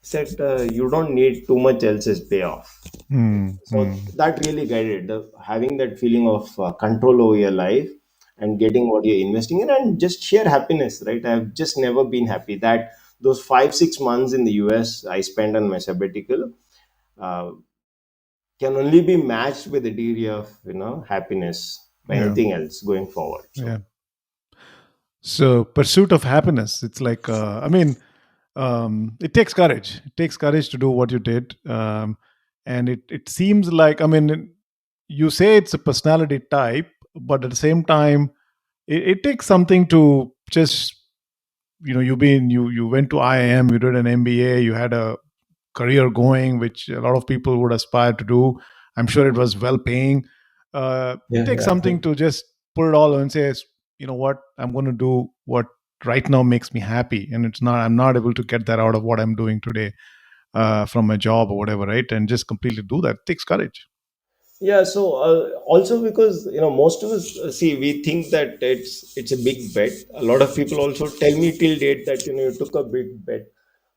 Speaker 2: said you don't need too much else's payoff.
Speaker 1: Hmm.
Speaker 2: So
Speaker 1: Hmm.
Speaker 2: that really guided having that feeling of control over your life and getting what you're investing in and just sheer happiness, right? I've just never been happy that those 5-6 months in the US I spent on my sabbatical uh, can only be matched with the degree of happiness by
Speaker 1: Yeah.
Speaker 2: anything else going forward. So
Speaker 1: Yeah. So pursuit of happiness. It's like I mean, it takes courage. It takes courage to do what you did, and it seems like, I mean, you say it's a personality type, but at the same time, it takes something to just, you went to IIM, you did an MBA, you had a career going, which a lot of people would aspire to do. I'm sure it was well paying. It
Speaker 2: yeah,
Speaker 1: takes
Speaker 2: yeah.
Speaker 1: something to just put it all and say, you know what, I'm going to do what right now makes me happy, and I'm not able to get that out of what I'm doing today, from my job or whatever, right? And just completely do that. It takes courage.
Speaker 2: Yeah, so also because most of us see we think that it's a big bet. A lot of people also tell me till date that you took a big bet.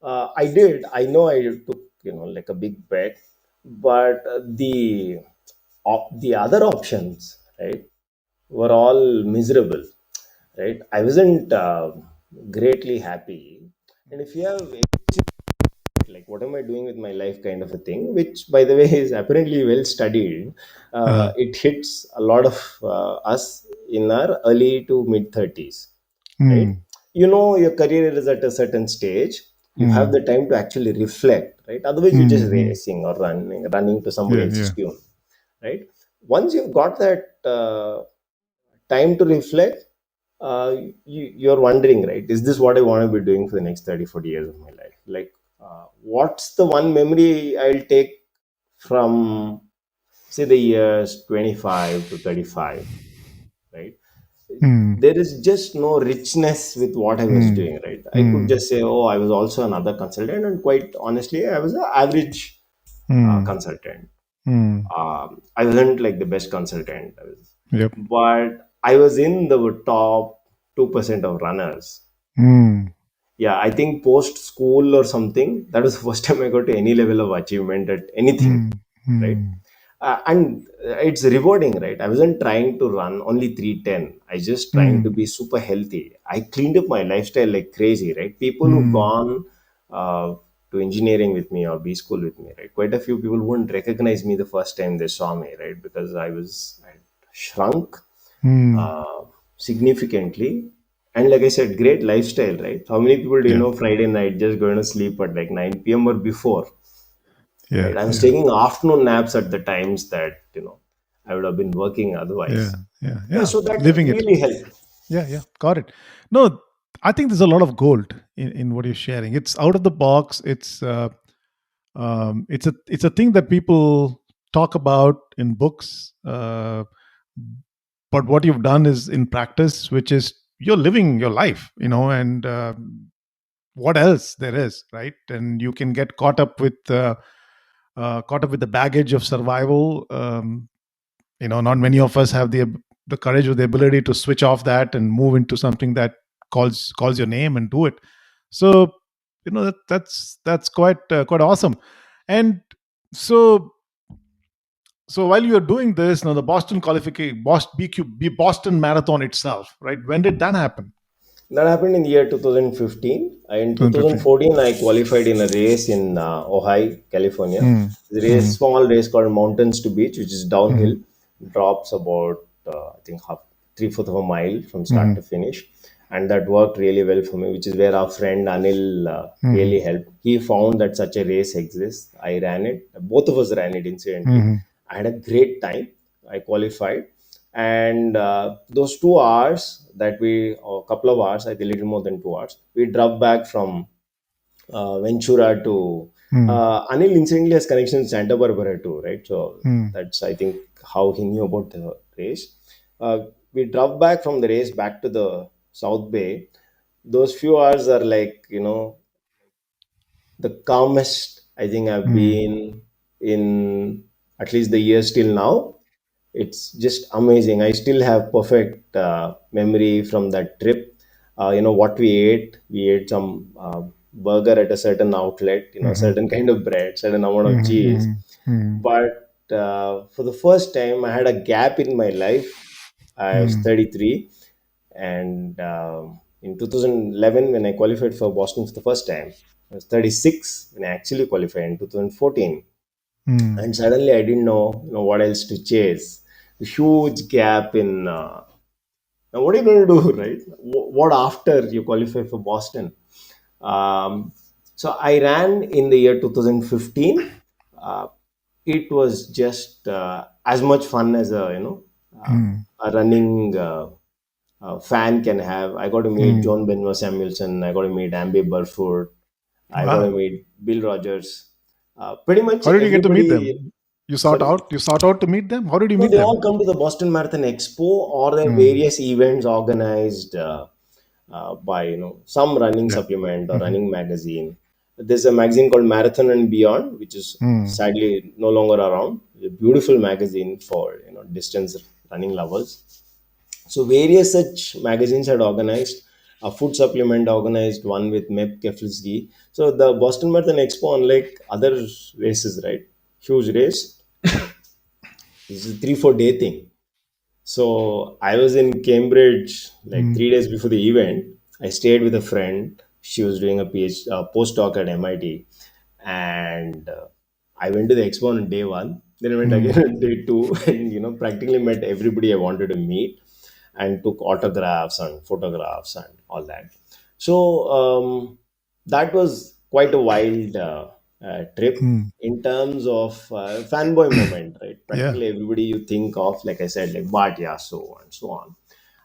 Speaker 2: I did. I know I took like a big bet, but the other options, right, were all miserable. Right, I wasn't greatly happy. And if you have like what am I doing with my life kind of a thing, which by the way is apparently well studied.
Speaker 1: Uh-huh.
Speaker 2: It hits a lot of us in our early to mid 30s, right?
Speaker 1: Hmm.
Speaker 2: Your career is at a certain stage. You have
Speaker 1: Hmm.
Speaker 2: the time to actually reflect, right? Otherwise you're
Speaker 1: Hmm.
Speaker 2: just
Speaker 1: Hmm.
Speaker 2: racing or running to somebody
Speaker 1: Yeah.
Speaker 2: else's
Speaker 1: Yeah.
Speaker 2: tune, right? Once you've got that time to reflect, you're wondering, right, is this what I want to be doing for the next 30-40 years of my life? Like, what's the one memory I'll take from, say, the years 25 to 35, right?
Speaker 1: Hmm.
Speaker 2: There is just no richness with what I was
Speaker 1: Hmm.
Speaker 2: doing, right? I could
Speaker 1: Hmm.
Speaker 2: just say, oh, I was also another consultant, and quite honestly, I was an average
Speaker 1: Hmm.
Speaker 2: consultant.
Speaker 1: Hmm.
Speaker 2: I wasn't like the best consultant,
Speaker 1: Yep.
Speaker 2: but I was in the top 2% of runners.
Speaker 1: Hmm.
Speaker 2: Yeah, I think post school or something, that was the first time I got to any level of achievement at anything,
Speaker 1: Hmm.
Speaker 2: right?
Speaker 1: Hmm.
Speaker 2: And it's rewarding, right? I wasn't trying to run only 310. I just trying to
Speaker 1: Hmm.
Speaker 2: be super healthy. I cleaned up my lifestyle like crazy, right? People who've
Speaker 1: Hmm.
Speaker 2: gone uh, to engineering with me or B school with me, right? Quite a few people wouldn't recognize me the first time they saw me, right? Because I shrunk
Speaker 1: Hmm.
Speaker 2: uh, significantly. And like I said, great lifestyle, right? How many people do you
Speaker 1: Yeah.
Speaker 2: know Friday night just going to sleep at like 9 p.m. or before,
Speaker 1: Yeah.
Speaker 2: right? I was
Speaker 1: Yeah.
Speaker 2: taking afternoon naps at the times that, I would have been working
Speaker 1: Yeah.
Speaker 2: otherwise.
Speaker 1: Yeah.
Speaker 2: Yeah,
Speaker 1: Yeah.
Speaker 2: so that
Speaker 1: Living it.
Speaker 2: really helped.
Speaker 1: Yeah. Yeah. Got it. No, I think there's a lot of gold in what you're sharing. It's out of the box. It's a thing that people talk about in books, but what you've done is in practice, which is you're living your life, and what else there is, right? And you can get caught up with the baggage of survival. Not many of us have the courage or the ability to switch off that and move into something that calls your name and do it. So that's quite awesome. And so so while you're doing this now, the Boston qualification, Boston Marathon itself, right? When did that happen?
Speaker 2: That happened in the year 2015. In
Speaker 1: 2015.
Speaker 2: 2014, I qualified in a race in Ojai, California.
Speaker 1: Mm,
Speaker 2: The race,
Speaker 1: mm,
Speaker 2: small race called Mountains to Beach, which is downhill,
Speaker 1: mm,
Speaker 2: drops about I think half three-fourth of a mile from start
Speaker 1: mm,
Speaker 2: to finish, and that worked really well for me. Which is where our friend Anil
Speaker 1: mm,
Speaker 2: really helped. He found that such a race exists. I ran it. Both of us ran it incidentally.
Speaker 1: mm,
Speaker 2: I had a great time. I qualified, and those 2 hours that or couple of hours, I think a little more than 2 hours, we drove back from Ventura to
Speaker 1: mm,
Speaker 2: Anil incidentally has connections in Santa Barbara too, right? So
Speaker 1: mm,
Speaker 2: that's, I think, how he knew about the race. We drove back from the race back to the South Bay. Those few hours are like, the calmest I think I've
Speaker 1: mm,
Speaker 2: been in at least the years till now. It's just amazing. I still have perfect memory from that trip. What we ate. We ate some burger at a certain outlet.
Speaker 1: mm,
Speaker 2: Certain kind of bread, certain amount of
Speaker 1: mm,
Speaker 2: cheese.
Speaker 1: mm, mm,
Speaker 2: But for the first time, I had a gap in my life. I was
Speaker 1: mm,
Speaker 2: 33, and in 2011, when I qualified for Boston for the first time, I was 36 when I actually qualified in 2014,
Speaker 1: mm.
Speaker 2: and suddenly I didn't know, what else to chase. A huge gap in now. What are you going to do, right? What after you qualify for Boston? Um, so I ran in the year 2015. Uh, it was just as much fun as
Speaker 1: Mm.
Speaker 2: a running fan can have. I got to meet
Speaker 1: Mm.
Speaker 2: John Benwa Samuelson. I got to meet Amby Burford. I got to
Speaker 1: Wow.
Speaker 2: meet Bill Rogers. Pretty much
Speaker 1: How did you get to meet
Speaker 2: everybody.
Speaker 1: them? You sought
Speaker 2: Sorry.
Speaker 1: out. You sought out to meet them. How did you
Speaker 2: No,
Speaker 1: meet
Speaker 2: they
Speaker 1: them?
Speaker 2: all come to the Boston Marathon Expo, or there are
Speaker 1: Mm.
Speaker 2: various events organized by some running
Speaker 1: Yeah.
Speaker 2: supplement or
Speaker 1: Hmm.
Speaker 2: running magazine. There's a magazine called Marathon and Beyond, which is
Speaker 1: Mm.
Speaker 2: sadly no longer around. It's a beautiful magazine for distance running lovers. So various such magazines had organized. A food supplement organized one with Mep Keflsky. So the Boston Marathon Expo, unlike other races, right? Huge race. This is a 3-4 day thing. So I was in Cambridge like
Speaker 1: Mm.
Speaker 2: 3 days before the event. I stayed with a friend. She was doing a PhD postdoc at MIT, and I went to the expo on day one. Then I went again
Speaker 1: Mm.
Speaker 2: on day two, and practically met everybody I wanted to meet, and took autographs and photographs and all that. So that was quite a wild trip
Speaker 1: Mm.
Speaker 2: in terms of fanboy moment, right?
Speaker 1: Yeah.
Speaker 2: Practically everybody you think of, like I said, like Bhatia, so on and so on.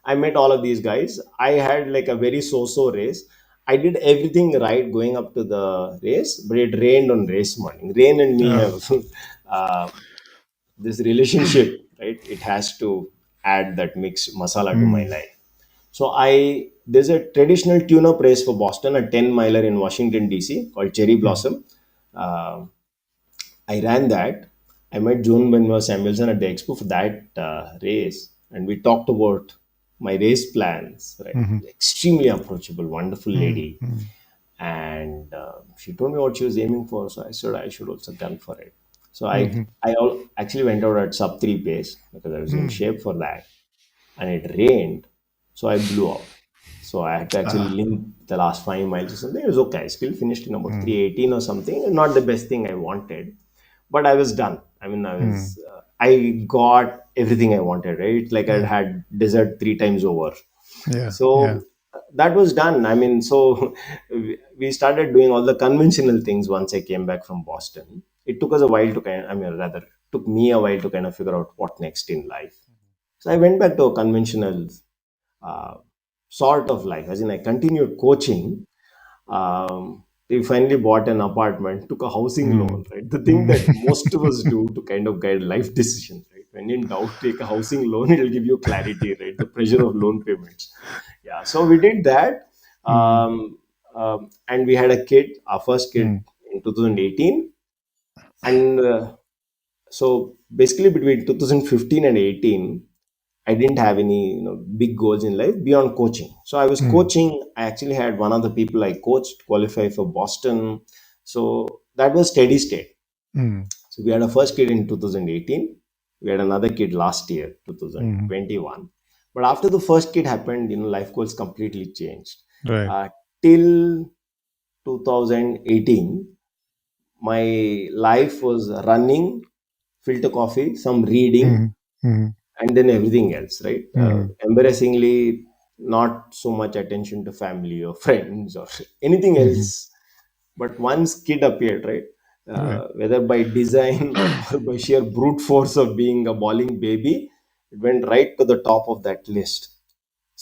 Speaker 2: I met all of these guys. I had like a very so-so race. I did everything right going up to the race, but it rained on race morning. Rain and me
Speaker 1: Oh.
Speaker 2: have uh, this relationship, right? It has to add that mix masala to my
Speaker 1: Mm.
Speaker 2: life. So there's a traditional tune-up race for Boston, a 10 miler in Washington D.C. called Cherry
Speaker 1: Mm.
Speaker 2: Blossom. Uh, I ran that. I met June Benwa Samuelson at the expo for that race, and we talked about my race plans. Right,
Speaker 1: Mhm.
Speaker 2: extremely approachable, wonderful
Speaker 1: Mm.
Speaker 2: lady,
Speaker 1: Mm.
Speaker 2: and she told me what she was aiming for. So I said I should also gun for it. So
Speaker 1: Mhm.
Speaker 2: actually went out at sub 3 pace because I was in
Speaker 1: Mm.
Speaker 2: shape for that, and it rained, so I blew out. So I had to actually
Speaker 1: Ah.
Speaker 2: limp. the last 5 miles or something. It was okay. I still finished in about 3:18 or something. Not the best thing I wanted, but I was done. I mean,
Speaker 1: Mm.
Speaker 2: I got everything I wanted. Right? It's like I'd
Speaker 1: Yeah.
Speaker 2: had dessert three times over.
Speaker 1: Yeah. Yeah.
Speaker 2: So that was done. I mean, so we started doing all the conventional things once I came back from Boston. It took us a while to I mean, rather, took me a while to kind of figure out what next in life. So I went back to a conventional uh, sort of life, as in I continued coaching. We finally bought an apartment, took a housing
Speaker 1: Mm.
Speaker 2: loan, right? The thing that
Speaker 1: Mm.
Speaker 2: most of us do to kind of guide life decisions, right? When in doubt, take a housing loan, it'll give you clarity, right? The pressure of loan payments. Yeah, so we did that.
Speaker 1: Mm.
Speaker 2: And we had a kid, our first kid
Speaker 1: Mm.
Speaker 2: in 2018. And so basically between 2015 and 18, I didn't have any big goals in life beyond coaching. So I was
Speaker 1: Mm.
Speaker 2: coaching. I actually had one of the people I coached qualify for Boston. So that was steady state.
Speaker 1: Mm.
Speaker 2: So we had a first kid in 2018. We had another kid last year,
Speaker 1: Mm.
Speaker 2: 2021. But after the first kid happened, life goals completely changed.
Speaker 1: Right.
Speaker 2: Uh, till 2018, my life was running, filter coffee, some reading,
Speaker 1: Mm. Mm.
Speaker 2: and then everything else, right?
Speaker 1: Mm.
Speaker 2: Embarrassingly, not so much attention to family or friends or anything
Speaker 1: Mm.
Speaker 2: else. But once kid appeared, right?
Speaker 1: Right.
Speaker 2: Whether by design or by sheer brute force of being a bawling baby, it went right to the top of that list.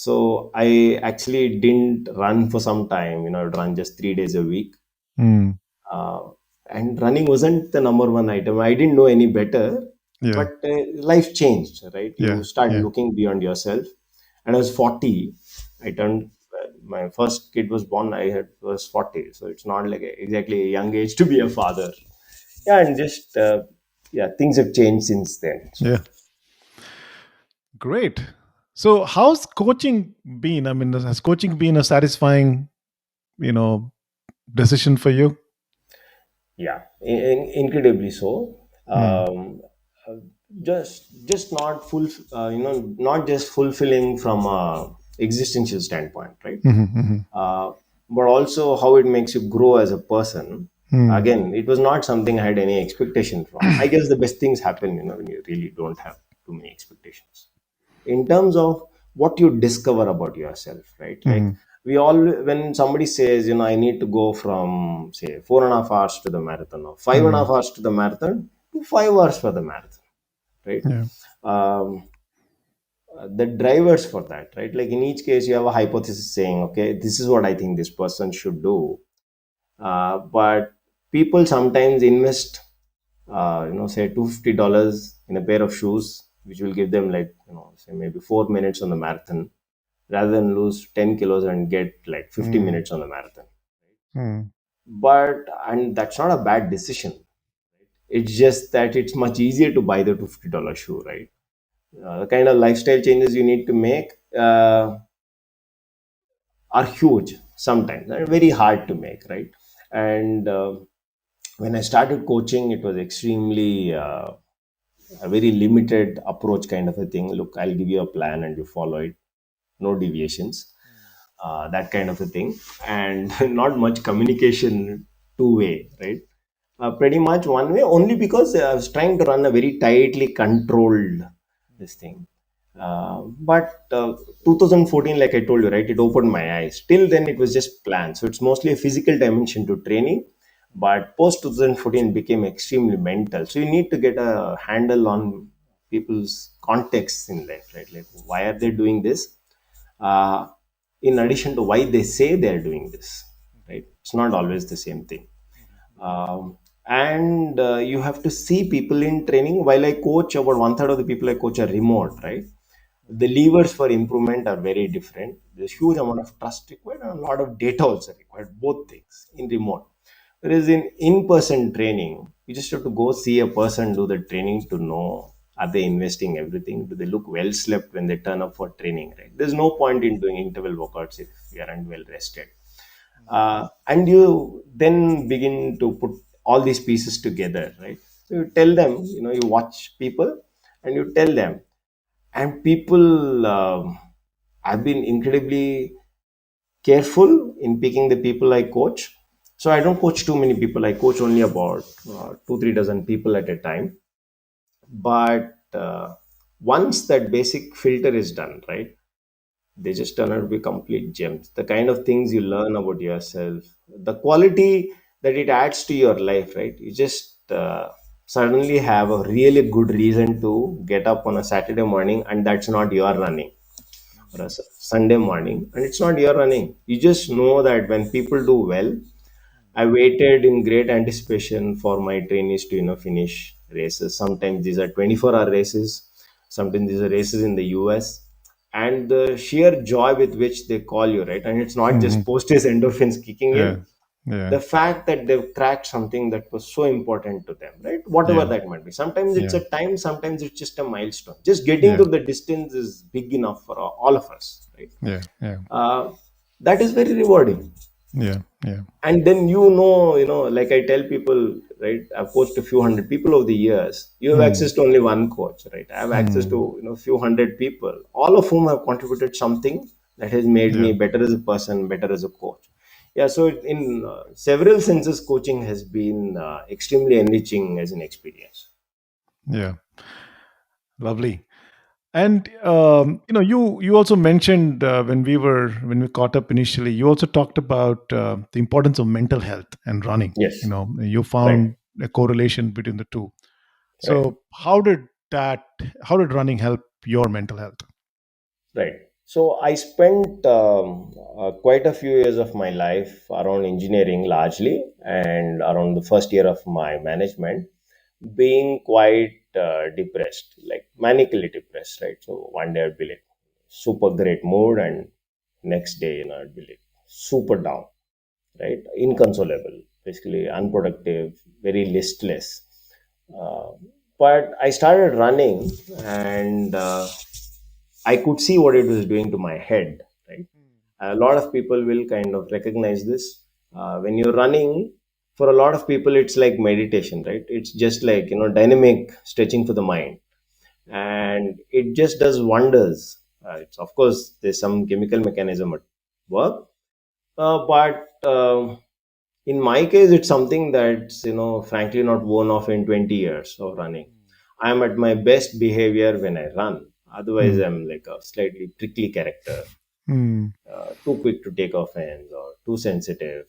Speaker 2: So I actually didn't run for some time. I'd run just 3 days a week.
Speaker 1: Mm.
Speaker 2: uh, and running wasn't the number one item. I didn't know any better,
Speaker 1: Yeah.
Speaker 2: but life changed, right? You
Speaker 1: Yeah.
Speaker 2: start
Speaker 1: Yeah.
Speaker 2: looking beyond yourself. And I was 40. I turned, my first kid was born, was 40. So it's not like exactly a young age to be a father. Yeah, and just, yeah, things have changed since then. So,
Speaker 1: Yeah. Great. So, how's coaching been? I mean, has coaching been a satisfying, you know, decision for you?
Speaker 2: yeah, incredibly so.
Speaker 1: Mm.
Speaker 2: Uh, just not not just fulfilling from a existential standpoint, right?
Speaker 1: Mm-hmm.
Speaker 2: uh, but also how it makes you grow as a person.
Speaker 1: Mm.
Speaker 2: Again, it was not something I had any expectation from. I guess the best things happen when you really don't have too many expectations in terms of what you discover about yourself, right? Like,
Speaker 1: Mm.
Speaker 2: we all, when somebody says, I need to go from, say, 4.5 hours to the marathon, or five and a
Speaker 1: Mm.
Speaker 2: half hours to the marathon, to 5 hours for the marathon, right?
Speaker 1: Yeah.
Speaker 2: um, the drivers for that, right? Like, in each case you have a hypothesis saying, okay, this is what I think this person should do. But people sometimes invest, say $250 in a pair of shoes, which will give them, like, say maybe 4 minutes on the marathon, rather than lose 10 kilos and get like 50
Speaker 1: Mm.
Speaker 2: minutes on the marathon.
Speaker 1: Mm.
Speaker 2: And that's not a bad decision. It's just that it's much easier to buy the $250 shoe, right? The kind of lifestyle changes you need to make are huge sometimes and very hard to make, right? And when I started coaching, it was extremely a very limited approach kind of a thing. Look, I'll give you a plan and you follow it, no deviations, that kind of a thing. And not much communication, two way, right? Pretty much one way, only because I was trying to run a very tightly controlled this thing. But 2014, like I told you, right, it opened my eyes. Till then, it was just planned. So it's mostly a physical dimension to training. But post 2014 became extremely mental. So you need to get a handle on people's contexts in life, right? Like, why are they doing this? Uh, in addition to why they say they're doing this, right? It's not always the same thing. And you have to see people in training. While I coach, about one third of the people I coach are remote, right? The levers for improvement are very different. There's huge amount of trust required and a lot of data also required, both things in remote. Whereas in in-person training, you just have to go see a person do the training to know, are they investing everything? Do they look well slept when they turn up for training? Right? There's no point in doing interval workouts if you aren't well rested. And you then begin to put all these pieces together, right? So you tell them, you watch people and you tell them, and people have been incredibly careful in picking the people I coach. So I don't coach too many people. I coach only about two, 3 dozen people at a time. But once that basic filter is done, right, they just turn out to be complete gems. The kind of things you learn about yourself, the quality that it adds to your life, right? You just suddenly have a really good reason to get up on a Saturday morning, and that's not your running, or a Sunday morning, and it's not your running. You just know that when people do well, I waited in great anticipation for my trainees to finish races. Sometimes these are 24-hour races. Sometimes these are races in the US, and the sheer joy with which they call you, right? And it's not
Speaker 1: Hmm.
Speaker 2: just post-race endorphins kicking
Speaker 1: Yeah.
Speaker 2: in.
Speaker 1: Yeah.
Speaker 2: The fact that they've cracked something that was so important to them, right? Whatever
Speaker 1: Yeah.
Speaker 2: that might be. Sometimes it's
Speaker 1: Yeah.
Speaker 2: a time. Sometimes it's just a milestone. Just getting
Speaker 1: Yeah.
Speaker 2: to the distance is big enough for all of us, right?
Speaker 1: Yeah. Yeah.
Speaker 2: Uh, that is very rewarding.
Speaker 1: Yeah. Yeah.
Speaker 2: And then like I tell people, right, I've coached a few hundred people over the years. You have
Speaker 1: Hmm.
Speaker 2: access to only one coach, right? I have access to
Speaker 1: Hmm.
Speaker 2: few hundred people, all of whom have contributed something that has made me
Speaker 1: Yeah.
Speaker 2: better as a person, better as a coach. Yeah, so in several senses coaching has been extremely enriching as an experience.
Speaker 1: Yeah. Lovely. And you also mentioned when we caught up initially, you also talked about the importance of mental health and running.
Speaker 2: Yes.
Speaker 1: You
Speaker 2: Right.
Speaker 1: found a correlation between the two.
Speaker 2: Right.
Speaker 1: So how did running help your mental health?
Speaker 2: Right. So I spent quite a few years of my life around engineering largely, and around the first year of my management, being quite depressed, like manically depressed, right? So one day I'd be like super great mood, and next day, I'd be like super down, right? Inconsolable, basically unproductive, very listless. Uh, but I started running, and I could see what it was doing to my head, right? A lot of people will kind of recognize this. When you're running, for a lot of people, it's like meditation, right? It's just like, dynamic stretching for the mind. And it just does wonders. It's, of course, there's some chemical mechanism at work, but in my case, it's something that's, frankly not worn off in 20 years of running. I'm at my best behavior when I run. Otherwise,
Speaker 1: Hmm.
Speaker 2: I'm like a slightly prickly character,
Speaker 1: Hmm.
Speaker 2: too quick to take offense or too sensitive,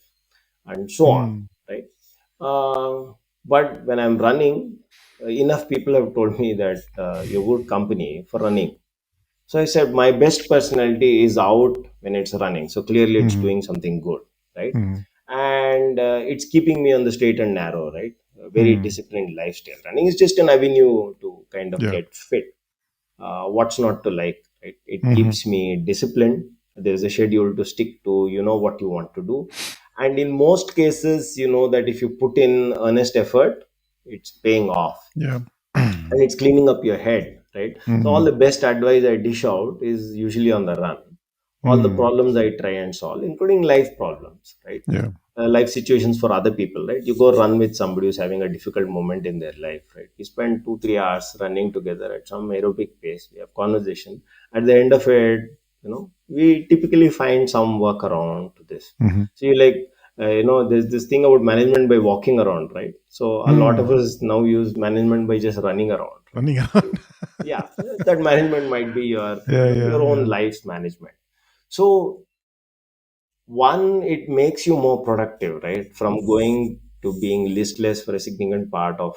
Speaker 2: and so on,
Speaker 1: Hmm.
Speaker 2: right? But when I'm running, enough people have told me that you're good company for running. So I said, my best personality is out when it's running. So clearly, it's
Speaker 1: Hmm.
Speaker 2: doing something good, right?
Speaker 1: Hmm.
Speaker 2: And it's keeping me on the straight and narrow, right? A very
Speaker 1: Hmm.
Speaker 2: disciplined lifestyle. Running is just an avenue to kind of
Speaker 1: Yeah.
Speaker 2: get fit. What's not to like, right? It
Speaker 1: Hmm.
Speaker 2: keeps me disciplined. There's a schedule to stick to, what you want to do. And in most cases, you know that if you put in earnest effort, it's paying off,
Speaker 1: Yeah.
Speaker 2: and it's cleaning up your head, right? So all
Speaker 1: Hmm.
Speaker 2: the best advice I dish out is usually on the run. All the
Speaker 1: Hmm.
Speaker 2: problems I try and solve, including life problems, right?
Speaker 1: Yeah.
Speaker 2: Life situations for other people, right? You go run with somebody who's having a difficult moment in their life, right? You spend 2 3 hours running together at some aerobic pace. We have conversation. At the end of it, we typically find some workaround to this.
Speaker 1: Hmm.
Speaker 2: So you like, there's this thing about management by walking around, right? So a lot of
Speaker 1: Hmm.
Speaker 2: us now use management by just running around, right?
Speaker 1: Running around.
Speaker 2: Yeah, that management might be your,
Speaker 1: Yeah.
Speaker 2: your
Speaker 1: Yeah.
Speaker 2: own
Speaker 1: Yeah.
Speaker 2: life's management. So one, it makes you more productive, right? From going to being listless for a significant part of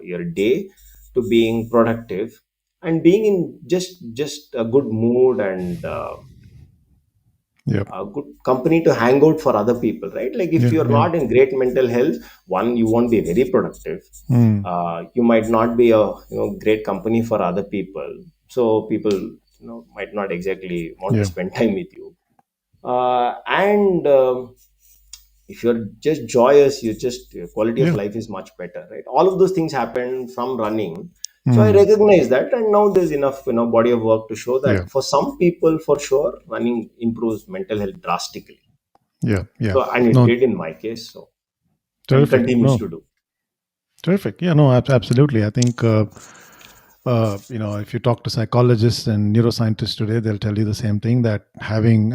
Speaker 2: your day, to being productive and being in just a good mood, and
Speaker 1: Yep.
Speaker 2: a good company to hang out for other people, right? Like if
Speaker 1: Yeah.
Speaker 2: you're
Speaker 1: Yeah.
Speaker 2: not in great mental health, one, you won't be very productive.
Speaker 1: Hmm.
Speaker 2: You might not be a great company for other people, so people might not exactly want to
Speaker 1: Yeah.
Speaker 2: spend time with you. And if you're just joyous, you just your quality of
Speaker 1: Yeah.
Speaker 2: life is much better, right? All of those things happen from running. So I
Speaker 1: Hmm.
Speaker 2: recognize that, and now there's enough body of work to show
Speaker 1: Yeah.
Speaker 2: that for some people, for sure, running improves mental health drastically.
Speaker 1: Yeah. Yeah.
Speaker 2: So, and it
Speaker 1: No.
Speaker 2: did in my case, so, and
Speaker 1: Terrific.
Speaker 2: continues
Speaker 1: No.
Speaker 2: to do.
Speaker 1: Terrific. Yeah. No. Absolutely. I think if you talk to psychologists and neuroscientists today, they'll tell you the same thing, that having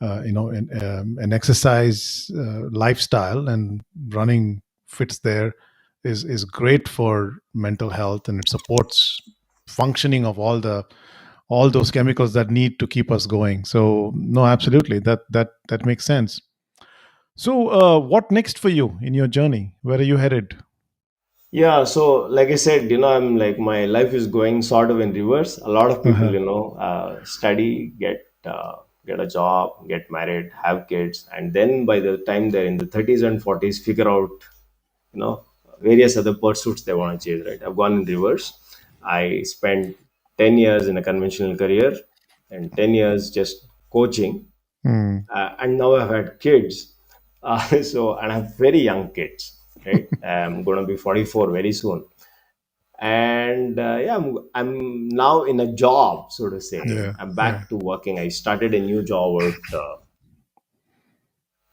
Speaker 1: an exercise lifestyle, and running fits there, is great for mental health, and it supports functioning of all those chemicals that need to keep us going. So no, absolutely, that makes sense. So what next for you in your journey? Where are you headed?
Speaker 2: Yeah, so like I said, I'm like my life is going sort of in reverse. A lot of people,
Speaker 1: Uh-huh.
Speaker 2: study, get a job, get married, have kids, and then by the time they're in the 30s and 40s, figure out, you know, various other pursuits they want to chase. Right? I've gone in reverse. I spent 10 years in a conventional career, and 10 years just coaching,
Speaker 1: Hmm.
Speaker 2: and now I've had kids. So and I have very young kids. Right, I'm going to be 44 very soon, and yeah, I'm now in a job, so to say.
Speaker 1: Yeah,
Speaker 2: I'm
Speaker 1: yeah.
Speaker 2: back to working. I started a new job about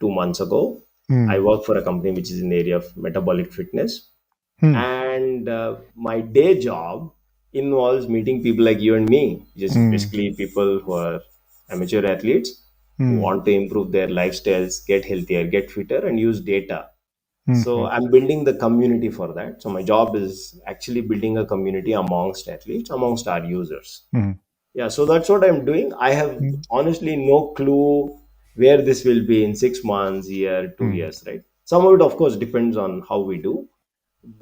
Speaker 2: 2 months ago. I
Speaker 1: Hmm.
Speaker 2: work for a company which is in the area of metabolic fitness,
Speaker 1: Hmm.
Speaker 2: and my day job involves meeting people like you and me, just
Speaker 1: Hmm.
Speaker 2: basically people who are amateur athletes who
Speaker 1: Hmm.
Speaker 2: want to improve their lifestyles, get healthier, get fitter, and use data.
Speaker 1: Hmm.
Speaker 2: So
Speaker 1: Hmm.
Speaker 2: I'm building the community for that. So my job is actually building a community amongst athletes, amongst our users.
Speaker 1: Hmm.
Speaker 2: Yeah, so that's what I'm doing. I have
Speaker 1: Hmm.
Speaker 2: honestly no clue where this will be in 6 months, year, two
Speaker 1: Hmm.
Speaker 2: years, right? Some of it, of course, depends on how we do.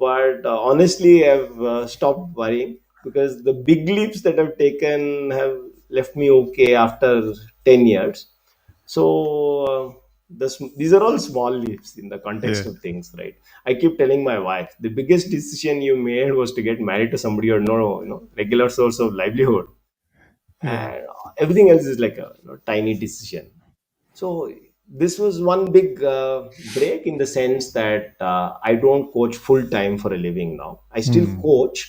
Speaker 2: But honestly, I've stopped worrying because the big leaps that I've taken have left me okay after 10 years. So these are all small leaps in the
Speaker 1: Yeah.
Speaker 2: context of things, right? I keep telling my wife the biggest decision you made was to get married to somebody or no, regular source of livelihood,
Speaker 1: Yeah.
Speaker 2: and everything else is like a tiny decision. So this was one big break in the sense that I don't coach full time for a living now. I still
Speaker 1: Hmm.
Speaker 2: coach,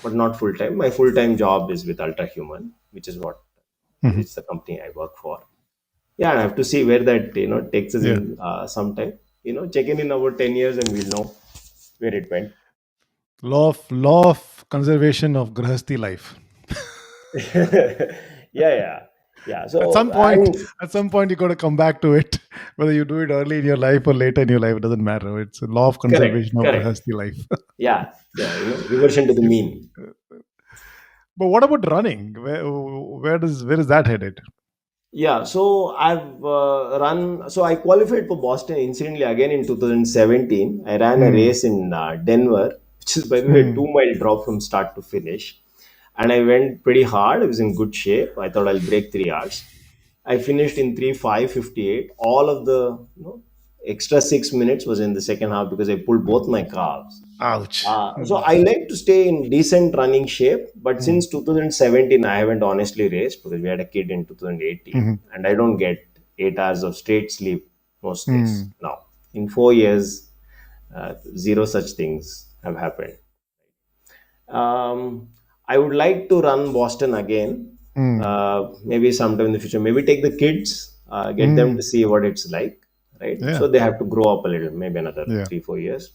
Speaker 2: but not full time. My full time job is with Ultra Human, which is what
Speaker 1: Mhm.
Speaker 2: it's the company I work for. Yeah, and I have to see where that takes us
Speaker 1: Yeah.
Speaker 2: in some time. Check in about 10 years and we'll know where it went.
Speaker 1: Law of conservation of grahasti life.
Speaker 2: Yeah, yeah, yeah.
Speaker 1: At
Speaker 2: So
Speaker 1: some point,
Speaker 2: and
Speaker 1: at some point, you got to come back to it. Whether you do it early in your life or later in your life, it doesn't matter. It's a law of
Speaker 2: correct,
Speaker 1: conservation of
Speaker 2: correct.
Speaker 1: grahasti life.
Speaker 2: Yeah, reversion to the mean.
Speaker 1: But what about running? Where is that headed?
Speaker 2: Yeah, so I've run. So I qualified for Boston incidentally again in 2017. I ran a
Speaker 1: Hmm.
Speaker 2: race in Denver, which is by the way a
Speaker 1: Hmm.
Speaker 2: 2 mile drop from start to finish, and I went pretty hard. I was in good shape. I thought I'll break 3 hours. I finished in 3:5:58. All of the extra 6 minutes was in the second half because I pulled both my calves.
Speaker 1: Ouch.
Speaker 2: So
Speaker 1: Hmm.
Speaker 2: I like to stay in decent running shape, but
Speaker 1: Hmm.
Speaker 2: since 2017, I haven't honestly raced because we had a kid in 2018,
Speaker 1: Hmm.
Speaker 2: and I don't get 8 hours of straight sleep most days.
Speaker 1: Hmm.
Speaker 2: Now, in 4 years, zero such things have happened. I would like to run Boston again,
Speaker 1: Hmm.
Speaker 2: maybe sometime in the future. Maybe take the kids, get them to
Speaker 1: Hmm.
Speaker 2: see what it's like, right?
Speaker 1: Yeah.
Speaker 2: So they have to grow up a little, maybe another
Speaker 1: Yeah.
Speaker 2: 3 4 years.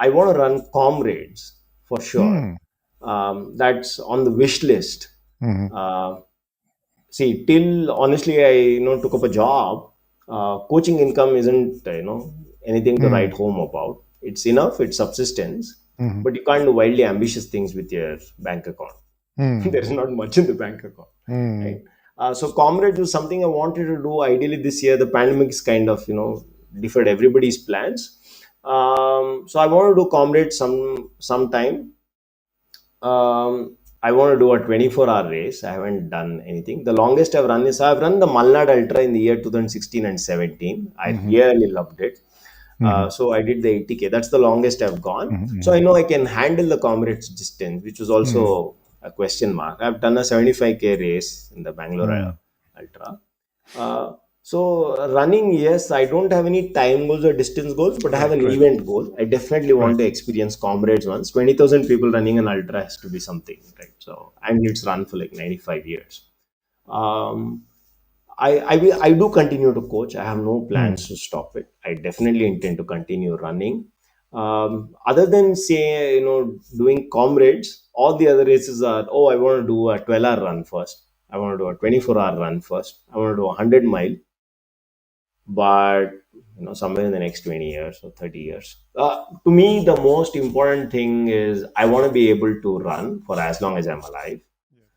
Speaker 2: I want to run comrades for sure.
Speaker 1: Hmm.
Speaker 2: That's on the wish list.
Speaker 1: Hmm.
Speaker 2: Uh, See, till honestly, I took up a job. Coaching income isn't anything to
Speaker 1: Hmm.
Speaker 2: write home about. It's enough. It's subsistence,
Speaker 1: Hmm.
Speaker 2: but you can't do wildly ambitious things with your bank account.
Speaker 1: Hmm.
Speaker 2: There's not much in the bank account,
Speaker 1: Hmm.
Speaker 2: right? So comrades was something I wanted to do ideally this year. The pandemic is kind of deferred everybody's plans. So I want to do comrades sometime. I want to do a 24-hour race. I haven't done anything. The longest I've run is I've run the Malnad Ultra in the year 2016 and 17. I
Speaker 1: Hmm.
Speaker 2: really loved it.
Speaker 1: Hmm.
Speaker 2: So I did the 80K. That's the longest I've gone. So
Speaker 1: Hmm.
Speaker 2: I know I can handle the comrades distance, which was
Speaker 1: Hmm.
Speaker 2: also a question mark. I've done a 75K race in the Bangalore
Speaker 1: Hmm.
Speaker 2: Ultra. Uh, so running, yes, I don't have any time goals or distance goals, but I have
Speaker 1: Right.
Speaker 2: an
Speaker 1: Right.
Speaker 2: event goal. I definitely
Speaker 1: Right.
Speaker 2: want to experience comrades once. 20,000 people running an ultra has to be something, right? So, and it's run for like 95 years. Um, I do continue to coach. I have no
Speaker 1: Hmm.
Speaker 2: plans to stop it. I definitely intend to continue running. Other than say, doing comrades, all the other races are, oh, I want to do a 12-hour run first. I want to do a 24-hour run first. I want to do a 100 mile, but somewhere in the next 20 years or 30 years. To me, the most important thing is I want to be able to run for as long as I'm alive.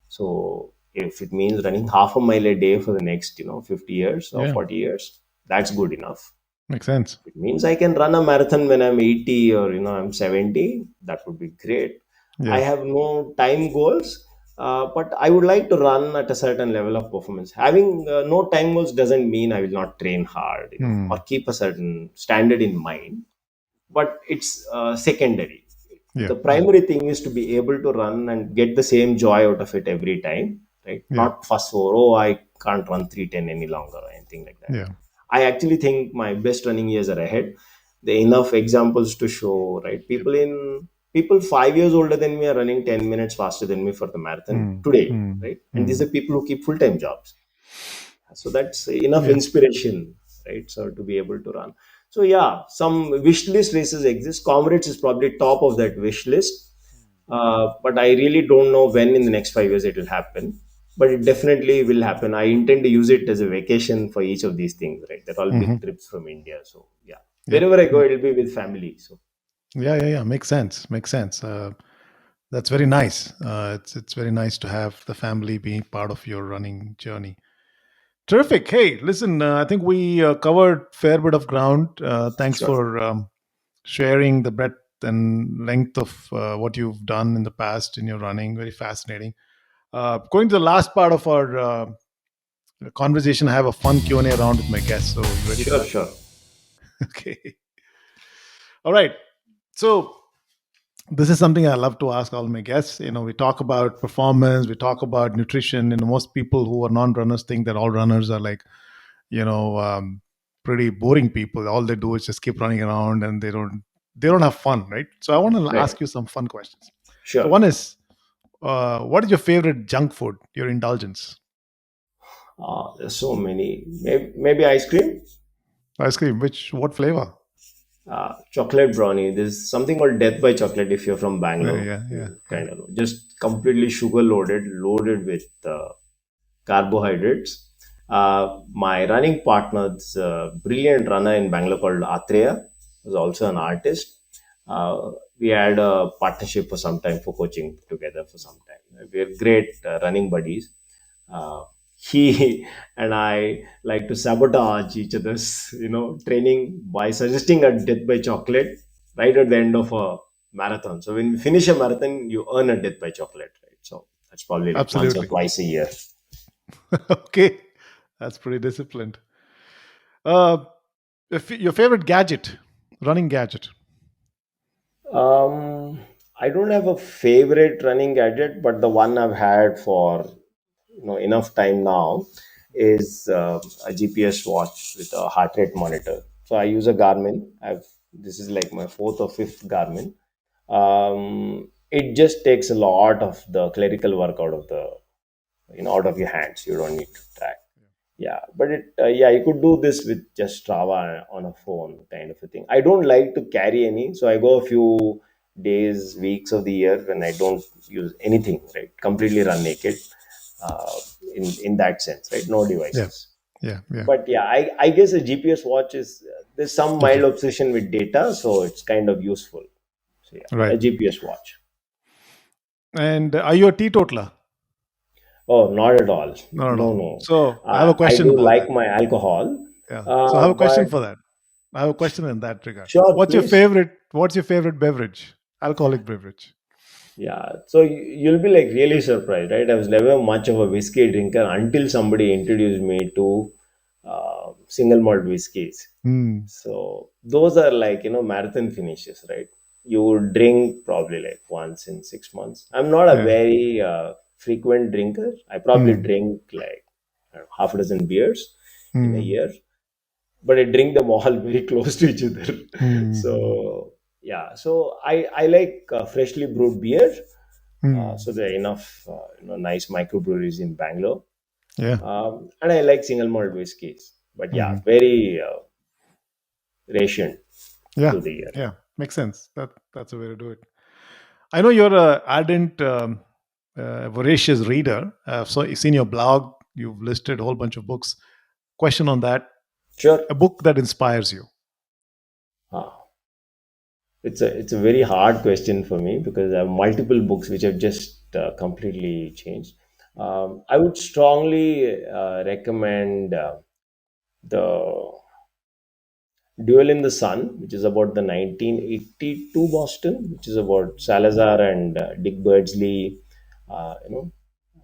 Speaker 2: So if it means running half a mile a day for the next 50 years or
Speaker 1: Yeah,
Speaker 2: 40 years, that's good enough.
Speaker 1: makes sense.
Speaker 2: It means I can run a marathon when I'm 80 or I'm 70. That would be great. I
Speaker 1: Yeah.
Speaker 2: have no time goals, but I would like to run at a certain level of performance. Having no time goals doesn't mean I will not train hard, or
Speaker 1: Hmm.
Speaker 2: keep a certain standard in mind. But it's secondary.
Speaker 1: Yeah.
Speaker 2: The
Speaker 1: Yeah.
Speaker 2: primary thing is to be able to run and get the same joy out of it every time, right?
Speaker 1: Yeah.
Speaker 2: Not fuss for, oh, I can't run 310 any longer or anything like that.
Speaker 1: Yeah.
Speaker 2: I actually think my best running years are ahead. There are enough examples to show, right?
Speaker 1: Yep.
Speaker 2: People 5 years older than me are running 10 minutes faster than me for the marathon
Speaker 1: Hmm.
Speaker 2: today,
Speaker 1: Hmm.
Speaker 2: right? And these
Speaker 1: Hmm.
Speaker 2: are people who keep full-time jobs. So that's enough
Speaker 1: Yeah.
Speaker 2: inspiration, right? So to be able to run. So yeah, some wish list races exist. Comrades is probably top of that wish list. But I really don't know when in the next 5 years it will happen. But it definitely will happen. I intend to use it as a vacation for each of these things, right? They're all
Speaker 1: Hmm.
Speaker 2: big trips from India. So yeah,
Speaker 1: Yep.
Speaker 2: wherever I go,
Speaker 1: Yep.
Speaker 2: it'll be with family. So
Speaker 1: Yeah. Yeah. Yeah. Makes sense. Makes sense. That's very nice. It's very nice to have the family being part of your running journey. Terrific. Hey, listen, I think we covered fair bit of ground. Thanks
Speaker 2: sure,
Speaker 1: for sharing the breadth and length of what you've done in the past in your running. Very fascinating. Going to the last part of our conversation, I have a fun Q&A round with my guests. So you ready for
Speaker 2: sure,
Speaker 1: that?
Speaker 2: sure,
Speaker 1: Okay. All right. So this is something I love to ask all my guests. We talk about performance, we talk about nutrition, and most people who are non-runners think that all runners are like, you know, pretty boring people. All they do is just keep running around, and they don't have fun, right? So I want to
Speaker 2: right,
Speaker 1: ask you some fun questions. So
Speaker 2: sure.
Speaker 1: one is, what is your favorite junk food? Your indulgence?
Speaker 2: There's so many. Maybe ice cream.
Speaker 1: Ice cream. What flavor?
Speaker 2: Chocolate brownie. There's something called Death by Chocolate if you're from Bangalore.
Speaker 1: Yeah, yeah,
Speaker 2: You
Speaker 1: yeah.
Speaker 2: kind of know. Just completely sugar loaded with carbohydrates. My running partner, this brilliant runner in Bangalore called Atreya, was also an artist. We had a partnership for some time for coaching together for some time. We're great running buddies. Uh, he and I like to sabotage each other's, training by suggesting a death by chocolate right at the end of a marathon. So when we finish a marathon, you earn a death by chocolate, right? So that's probably like once or
Speaker 1: Absolutely.
Speaker 2: twice a year.
Speaker 1: Okay, that's pretty disciplined. Uh, your favorite gadget, running gadget.
Speaker 2: Um, I don't have a favorite running gadget, but the one I've had for enough time now is a GPS watch with a heart rate monitor. So I use a Garmin. This is like my fourth or fifth Garmin. It just takes a lot of the clerical work out of the out of your hands. You don't need to track. Yeah, but you could do this with just Strava on a phone, kind of a thing. I don't like to carry any, so I go a few days, weeks of the year when I don't use anything, right? Completely run naked, uh, in that sense, right? No
Speaker 1: Yeah,
Speaker 2: devices.
Speaker 1: yeah, yeah.
Speaker 2: But yeah, I guess a GPS watch is there's some
Speaker 1: Gives you
Speaker 2: mild obsession with data, so it's kind of useful. So yeah,
Speaker 1: right.
Speaker 2: a GPS watch.
Speaker 1: And are you a teetotaler?
Speaker 2: Oh, not at all.
Speaker 1: Not at
Speaker 2: No,
Speaker 1: all.
Speaker 2: no.
Speaker 1: So I have a
Speaker 2: I
Speaker 1: question
Speaker 2: do
Speaker 1: about
Speaker 2: like
Speaker 1: that.
Speaker 2: my alcohol,
Speaker 1: Yeah. So I have a
Speaker 2: but
Speaker 1: question for that. I have a question in that regard.
Speaker 2: sure,
Speaker 1: What's your
Speaker 2: please.
Speaker 1: favorite? What's your favorite beverage? Alcoholic beverage.
Speaker 2: Yeah, so you'll be like really surprised, right? I was never much of a whiskey drinker until somebody introduced me to single malt whiskeys.
Speaker 1: Hmm.
Speaker 2: So those are like marathon finishes, right? You would drink probably like once in 6 months. I'm not a
Speaker 1: Yeah.
Speaker 2: very frequent drinker. I probably
Speaker 1: Hmm.
Speaker 2: drink like I don't know, half a dozen beers in a
Speaker 1: Hmm.
Speaker 2: year, but I drink them all very close to each other.
Speaker 1: Hmm.
Speaker 2: So yeah, so I like freshly brewed beer.
Speaker 1: Hmm.
Speaker 2: So there are enough nice microbreweries in Bangalore,
Speaker 1: Yeah.
Speaker 2: and I like single malt whiskeys. But yeah,
Speaker 1: Hmm.
Speaker 2: very ration
Speaker 1: Yeah.
Speaker 2: through the year.
Speaker 1: Yeah. Makes sense. That's a way to do it. I know you're a ardent voracious reader. So you've seen your blog, you've listed a whole bunch of books. Question on that:
Speaker 2: Sure.
Speaker 1: a book that inspires you.
Speaker 2: Ah, it's a very hard question for me because I have multiple books which have just completely changed. I would strongly recommend the Duel in the Sun, which is about the 1982 Boston, which is about Salazar and Dick Birdsley,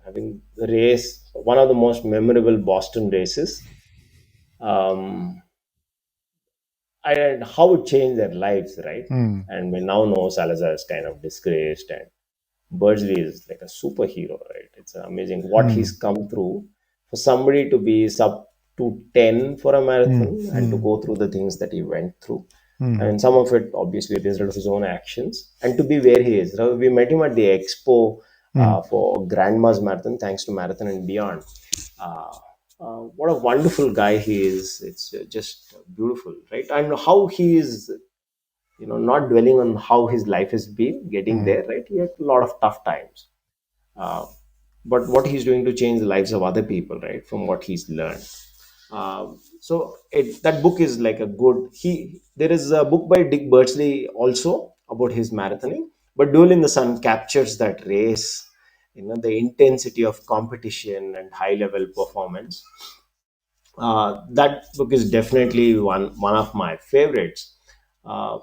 Speaker 2: having the race, one of the most memorable Boston races. Um, and how it changed their lives, right?
Speaker 1: Hmm.
Speaker 2: And we now know Salazar is kind of disgraced, and Birdsley is like a superhero, right? It's amazing what
Speaker 1: Hmm.
Speaker 2: he's come through for somebody to be sub to 10 for a
Speaker 1: Hmm.
Speaker 2: marathon and to
Speaker 1: Hmm.
Speaker 2: go through the things that he went through.
Speaker 1: Hmm.
Speaker 2: And some of it obviously a result of his own actions and to be where he is. Now, we met him at the expo
Speaker 1: Hmm.
Speaker 2: for Grandma's Marathon, thanks to Marathon and Beyond. Uh, what a wonderful guy he is. It's just beautiful, right? And how he is, not dwelling on how his life has been getting
Speaker 1: Hmm.
Speaker 2: there, right? He had a lot of tough times, uh, but what he's doing to change the lives of other people, right, from what he's learned. That book is like a good he there is a book by Dick Birdsley also about his marathoning, but Duel in the Sun captures that race, the intensity of competition and high level performance. That book is definitely one of my favorites. uh,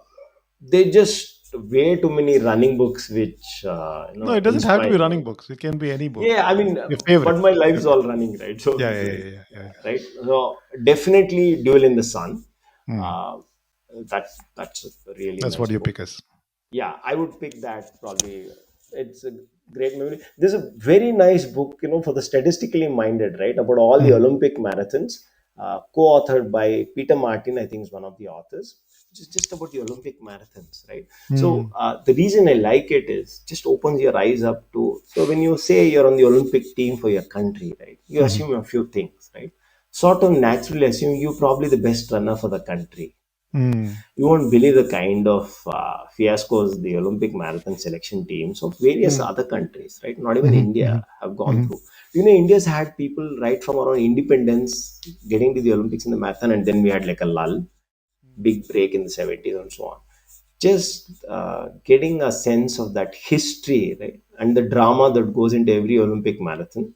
Speaker 2: they just way too many running books which
Speaker 1: No, it doesn't have to
Speaker 2: inspire
Speaker 1: be
Speaker 2: me.
Speaker 1: running books. It can be any book.
Speaker 2: Yeah, I mean,
Speaker 1: Your
Speaker 2: but
Speaker 1: favorite.
Speaker 2: my life's
Speaker 1: Your,
Speaker 2: all running, right? So
Speaker 1: yeah,
Speaker 2: it's
Speaker 1: yeah,
Speaker 2: like,
Speaker 1: yeah, yeah, yeah.
Speaker 2: right. So definitely Duel in the Sun.
Speaker 1: Hmm.
Speaker 2: Uh, that's a really
Speaker 1: That's
Speaker 2: nice
Speaker 1: what your
Speaker 2: book.
Speaker 1: pick is.
Speaker 2: Yeah, I would pick that probably. It's a great memory. There's a very nice book, for the statistically minded, right, about all the
Speaker 1: Hmm.
Speaker 2: Olympic marathons, co-authored by Peter Martin, I think is one of the authors, which is just about the Olympic marathons, right? So
Speaker 1: Hmm.
Speaker 2: the reason I like it is just opens your eyes up to. So when you say you're on the Olympic team for your country, right, you
Speaker 1: Hmm.
Speaker 2: assume a few things, right? Sort of naturally assume you're probably the best runner for the country.
Speaker 1: Hmm.
Speaker 2: You won't believe the kind of fiascos the Olympic marathon selection teams of various
Speaker 1: Hmm.
Speaker 2: other countries, right? Not even
Speaker 1: Hmm.
Speaker 2: India,
Speaker 1: Hmm.
Speaker 2: have gone
Speaker 1: Hmm.
Speaker 2: through. India's had people right from around independence getting to the Olympics in the marathon, and then we had like a lull, big break in the 70s and so on. Just getting a sense of that history, right? And the drama that goes into every Olympic marathon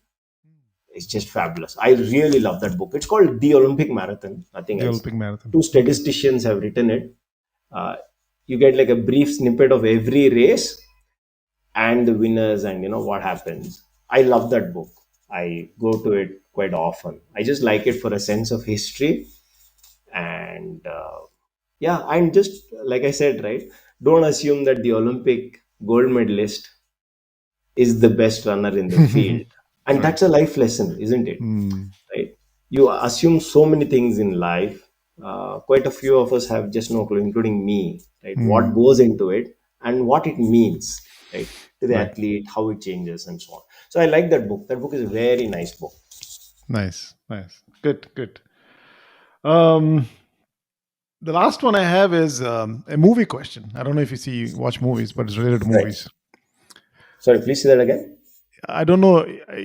Speaker 2: is just fabulous. I really love that book. It's called The Olympic Marathon, nothing
Speaker 1: The
Speaker 2: else.
Speaker 1: Olympic marathon.
Speaker 2: Two
Speaker 1: Okay.
Speaker 2: statisticians have written it. uh, you get like a brief snippet of every race and the winners and what happens. I love that book. I go to it quite often. I just like it for a sense of history. And yeah, and just like I said, right, don't assume that the Olympic gold medalist is the best runner in the field. And
Speaker 1: Right.
Speaker 2: that's a life lesson, isn't it?
Speaker 1: Hmm.
Speaker 2: Right? You assume so many things in life. Quite a few of us have just no clue, including me, right? What
Speaker 1: Hmm.
Speaker 2: goes into it and what it means, right? To the
Speaker 1: Right.
Speaker 2: athlete, how it changes and so on. So I like that book. That book is a very nice book.
Speaker 1: Nice. Nice. Good. Good. Um, the last one I have is a movie question. I don't know if you watch movies, but it's related to
Speaker 2: Right.
Speaker 1: movies.
Speaker 2: Sorry, please say that again.
Speaker 1: I don't know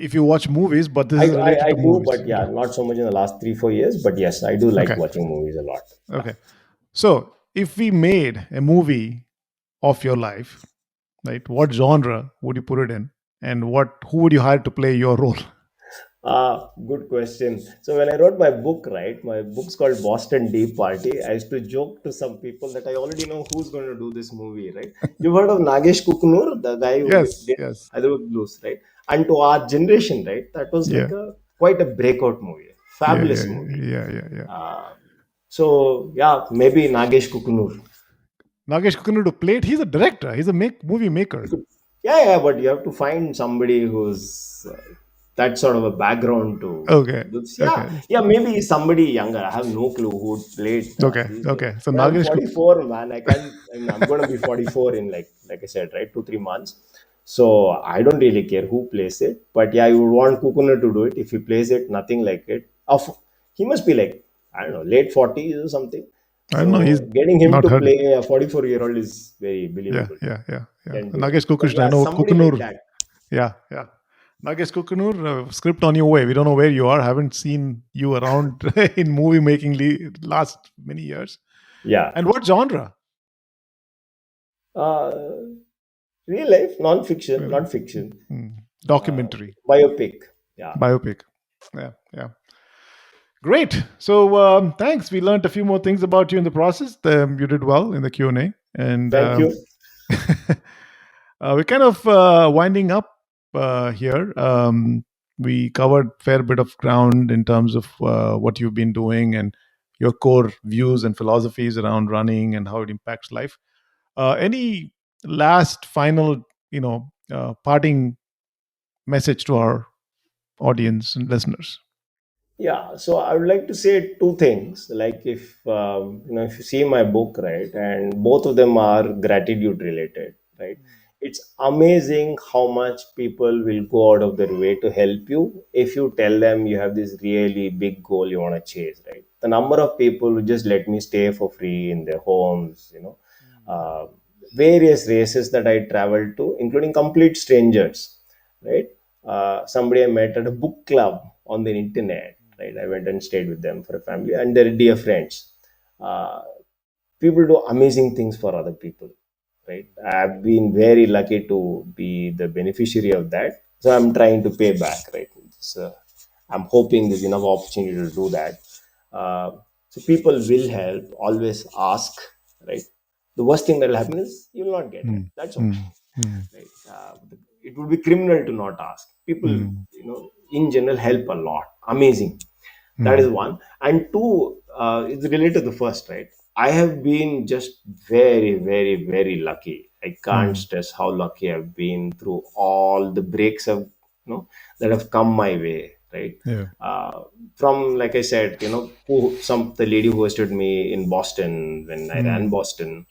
Speaker 1: if you watch movies, but this
Speaker 2: I,
Speaker 1: is
Speaker 2: I,
Speaker 1: related
Speaker 2: I
Speaker 1: to
Speaker 2: do,
Speaker 1: movies.
Speaker 2: but
Speaker 1: You
Speaker 2: yeah,
Speaker 1: do.
Speaker 2: not so much in the last 3, 4 years. But yes, I do like
Speaker 1: Okay.
Speaker 2: watching movies a lot. Yeah.
Speaker 1: Okay. So if we made a movie of your life, right? What genre would you put it in, and who would you hire to play your role?
Speaker 2: Good question. So when I wrote my book, right, my book's called Boston Tea Party. I used to joke to some people that I already know who's going to do this movie, right? You've heard of Nagesh Kukunur, the guy who
Speaker 1: Yes.
Speaker 2: did
Speaker 1: Yes.
Speaker 2: Hyderabad Blues, right? And to our generation, right, that was like
Speaker 1: Yeah.
Speaker 2: a quite a breakout movie,
Speaker 1: Yeah. Yeah.
Speaker 2: fabulous movie.
Speaker 1: Yeah. Yeah. Yeah.
Speaker 2: Uh, so yeah, maybe Nagesh Kukunur.
Speaker 1: Nagesh Kukunudu played. He's a director. He's a movie maker.
Speaker 2: Yeah, but you have to find somebody who's that sort of a background to
Speaker 1: Okay.
Speaker 2: do this.
Speaker 1: Okay.
Speaker 2: Yeah, maybe somebody younger. I have no clue who would play it
Speaker 1: Okay.
Speaker 2: these days.
Speaker 1: Okay. So
Speaker 2: But I'm
Speaker 1: Nagesh.
Speaker 2: 44, man. I can't. I mean, I'm going to be 44 in like I said, right, 2, 3 months. So I don't really care who plays it. But yeah, you would want Kukuna to do it. If he plays it, nothing like it. He must be like, I don't know, late 40s or something.
Speaker 1: I don't know. He's
Speaker 2: So getting him
Speaker 1: not
Speaker 2: to
Speaker 1: heard.
Speaker 2: play a 44-year-old is very
Speaker 1: Yeah.
Speaker 2: believable.
Speaker 1: Yeah. Yeah. Yeah.
Speaker 2: Can do it.
Speaker 1: Nagesh
Speaker 2: But
Speaker 1: Kukushna. I
Speaker 2: yeah,
Speaker 1: know
Speaker 2: somebody like
Speaker 1: Kukunur.
Speaker 2: that.
Speaker 1: Yeah, yeah. Nagesh Kukunur, script on your way. We don't know where you are. Haven't seen you around in movie making last many years.
Speaker 2: Yeah.
Speaker 1: And what genre?
Speaker 2: Uh, Real life, non-fiction,
Speaker 1: Really?
Speaker 2: not fiction. Uh,
Speaker 1: Documentary,
Speaker 2: Biopic. Yeah.
Speaker 1: biopic. Yeah, yeah. Great. So thanks. We learned a few more things about you in the process. You did well in the Q and A, and
Speaker 2: Thank you.
Speaker 1: we're kind of winding up here. We covered fair bit of ground in terms of what you've been doing and your core views and philosophies around running and how it impacts life. Any last final, parting message to our audience and listeners?
Speaker 2: Yeah, so I would like to say two things. Like if if you see my book, right, and both of them are gratitude related, right? It's amazing how much people will go out of their way to help you if you tell them you have this really big goal you want to chase, right? The number of people who just let me stay for free in their homes, uh, various races that I traveled to, including complete strangers, right? Somebody I met at a book club on the internet, right? I went and stayed with them for a family, and they're dear friends. Uh, People do amazing things for other people, right? I've been very lucky to be the beneficiary of that, so I'm trying to pay back, right? So I'm hoping there's enough opportunity to do that. Uh, so people will help. Always ask, right? The worst thing that will happen is you'll not get help.
Speaker 1: Mm,
Speaker 2: That's okay,
Speaker 1: mm, mm,
Speaker 2: right? It would be criminal to not ask. People,
Speaker 1: mm,
Speaker 2: in general, help a lot. Amazing. That is
Speaker 1: mm,
Speaker 2: one. And two, it's related to the first, right? I have been just very, very, very lucky. I can't
Speaker 1: mm.
Speaker 2: stress how lucky I've been through all the breaks that have come my way, right?
Speaker 1: Yeah.
Speaker 2: Uh, from, like I said, the lady who hosted me in Boston when I ran
Speaker 1: Mm,
Speaker 2: Boston,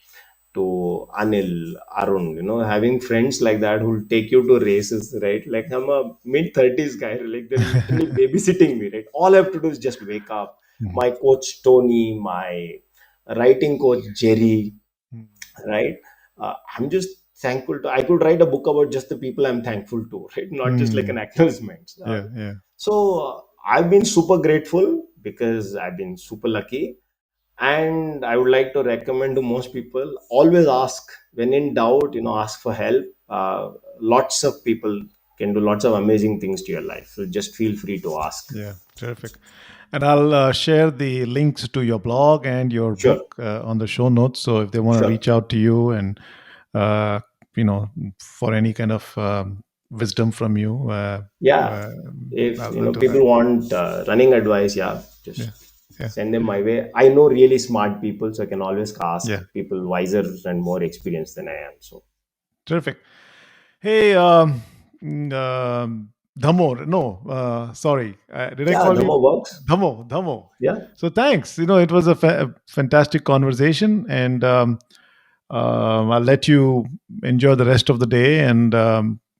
Speaker 2: to Anil, Arun, having friends like that who'll take you to races, right? Like I'm a mid-30s guy, like they're literally babysitting me, right? All I have to do is just wake up.
Speaker 1: mm,
Speaker 2: My coach Tony, my writing coach Jerry,
Speaker 1: mm.
Speaker 2: right? I'm just thankful to. I could write a book about just the people I'm thankful to, right? Not just like an
Speaker 1: Mm.
Speaker 2: acknowledgement.
Speaker 1: Yeah, yeah.
Speaker 2: I've been super grateful because I've been super lucky, and I would like to recommend to most people, always ask. When in doubt, ask for help. Lots of people can do lots of amazing things to your life, so just feel free to ask.
Speaker 1: Yeah, terrific. And I'll share the links to your blog and your
Speaker 2: Sure.
Speaker 1: book on the show notes. So if they want to
Speaker 2: Sure.
Speaker 1: reach out to you and uh, you know for any kind of wisdom from you,
Speaker 2: Yeah,
Speaker 1: uh,
Speaker 2: if
Speaker 1: I'll do that.
Speaker 2: people want running advice, yeah, just
Speaker 1: Yeah, yeah,
Speaker 2: send them my way. I know really smart people, so I can always ask
Speaker 1: yeah.
Speaker 2: people wiser and more experienced than I am. So
Speaker 1: Terrific. Hey, Dhammo. No, sorry. Did I
Speaker 2: yeah,
Speaker 1: call you
Speaker 2: Dhammo works.
Speaker 1: Dhammo? Dhammo.
Speaker 2: Yeah.
Speaker 1: So thanks. It was a fantastic conversation, and I'll let you enjoy the rest of the day and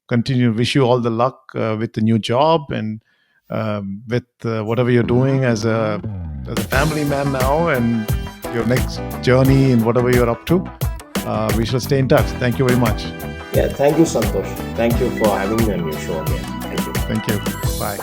Speaker 1: continue. Wish you all the luck with the new job and with whatever you're doing as a family man now, and your next journey and whatever you're up to. We shall stay in touch. Thank you very much.
Speaker 2: Yeah, thank you, Santosh. Thank you for having me on your show again. Thank you.
Speaker 1: Thank you. Bye.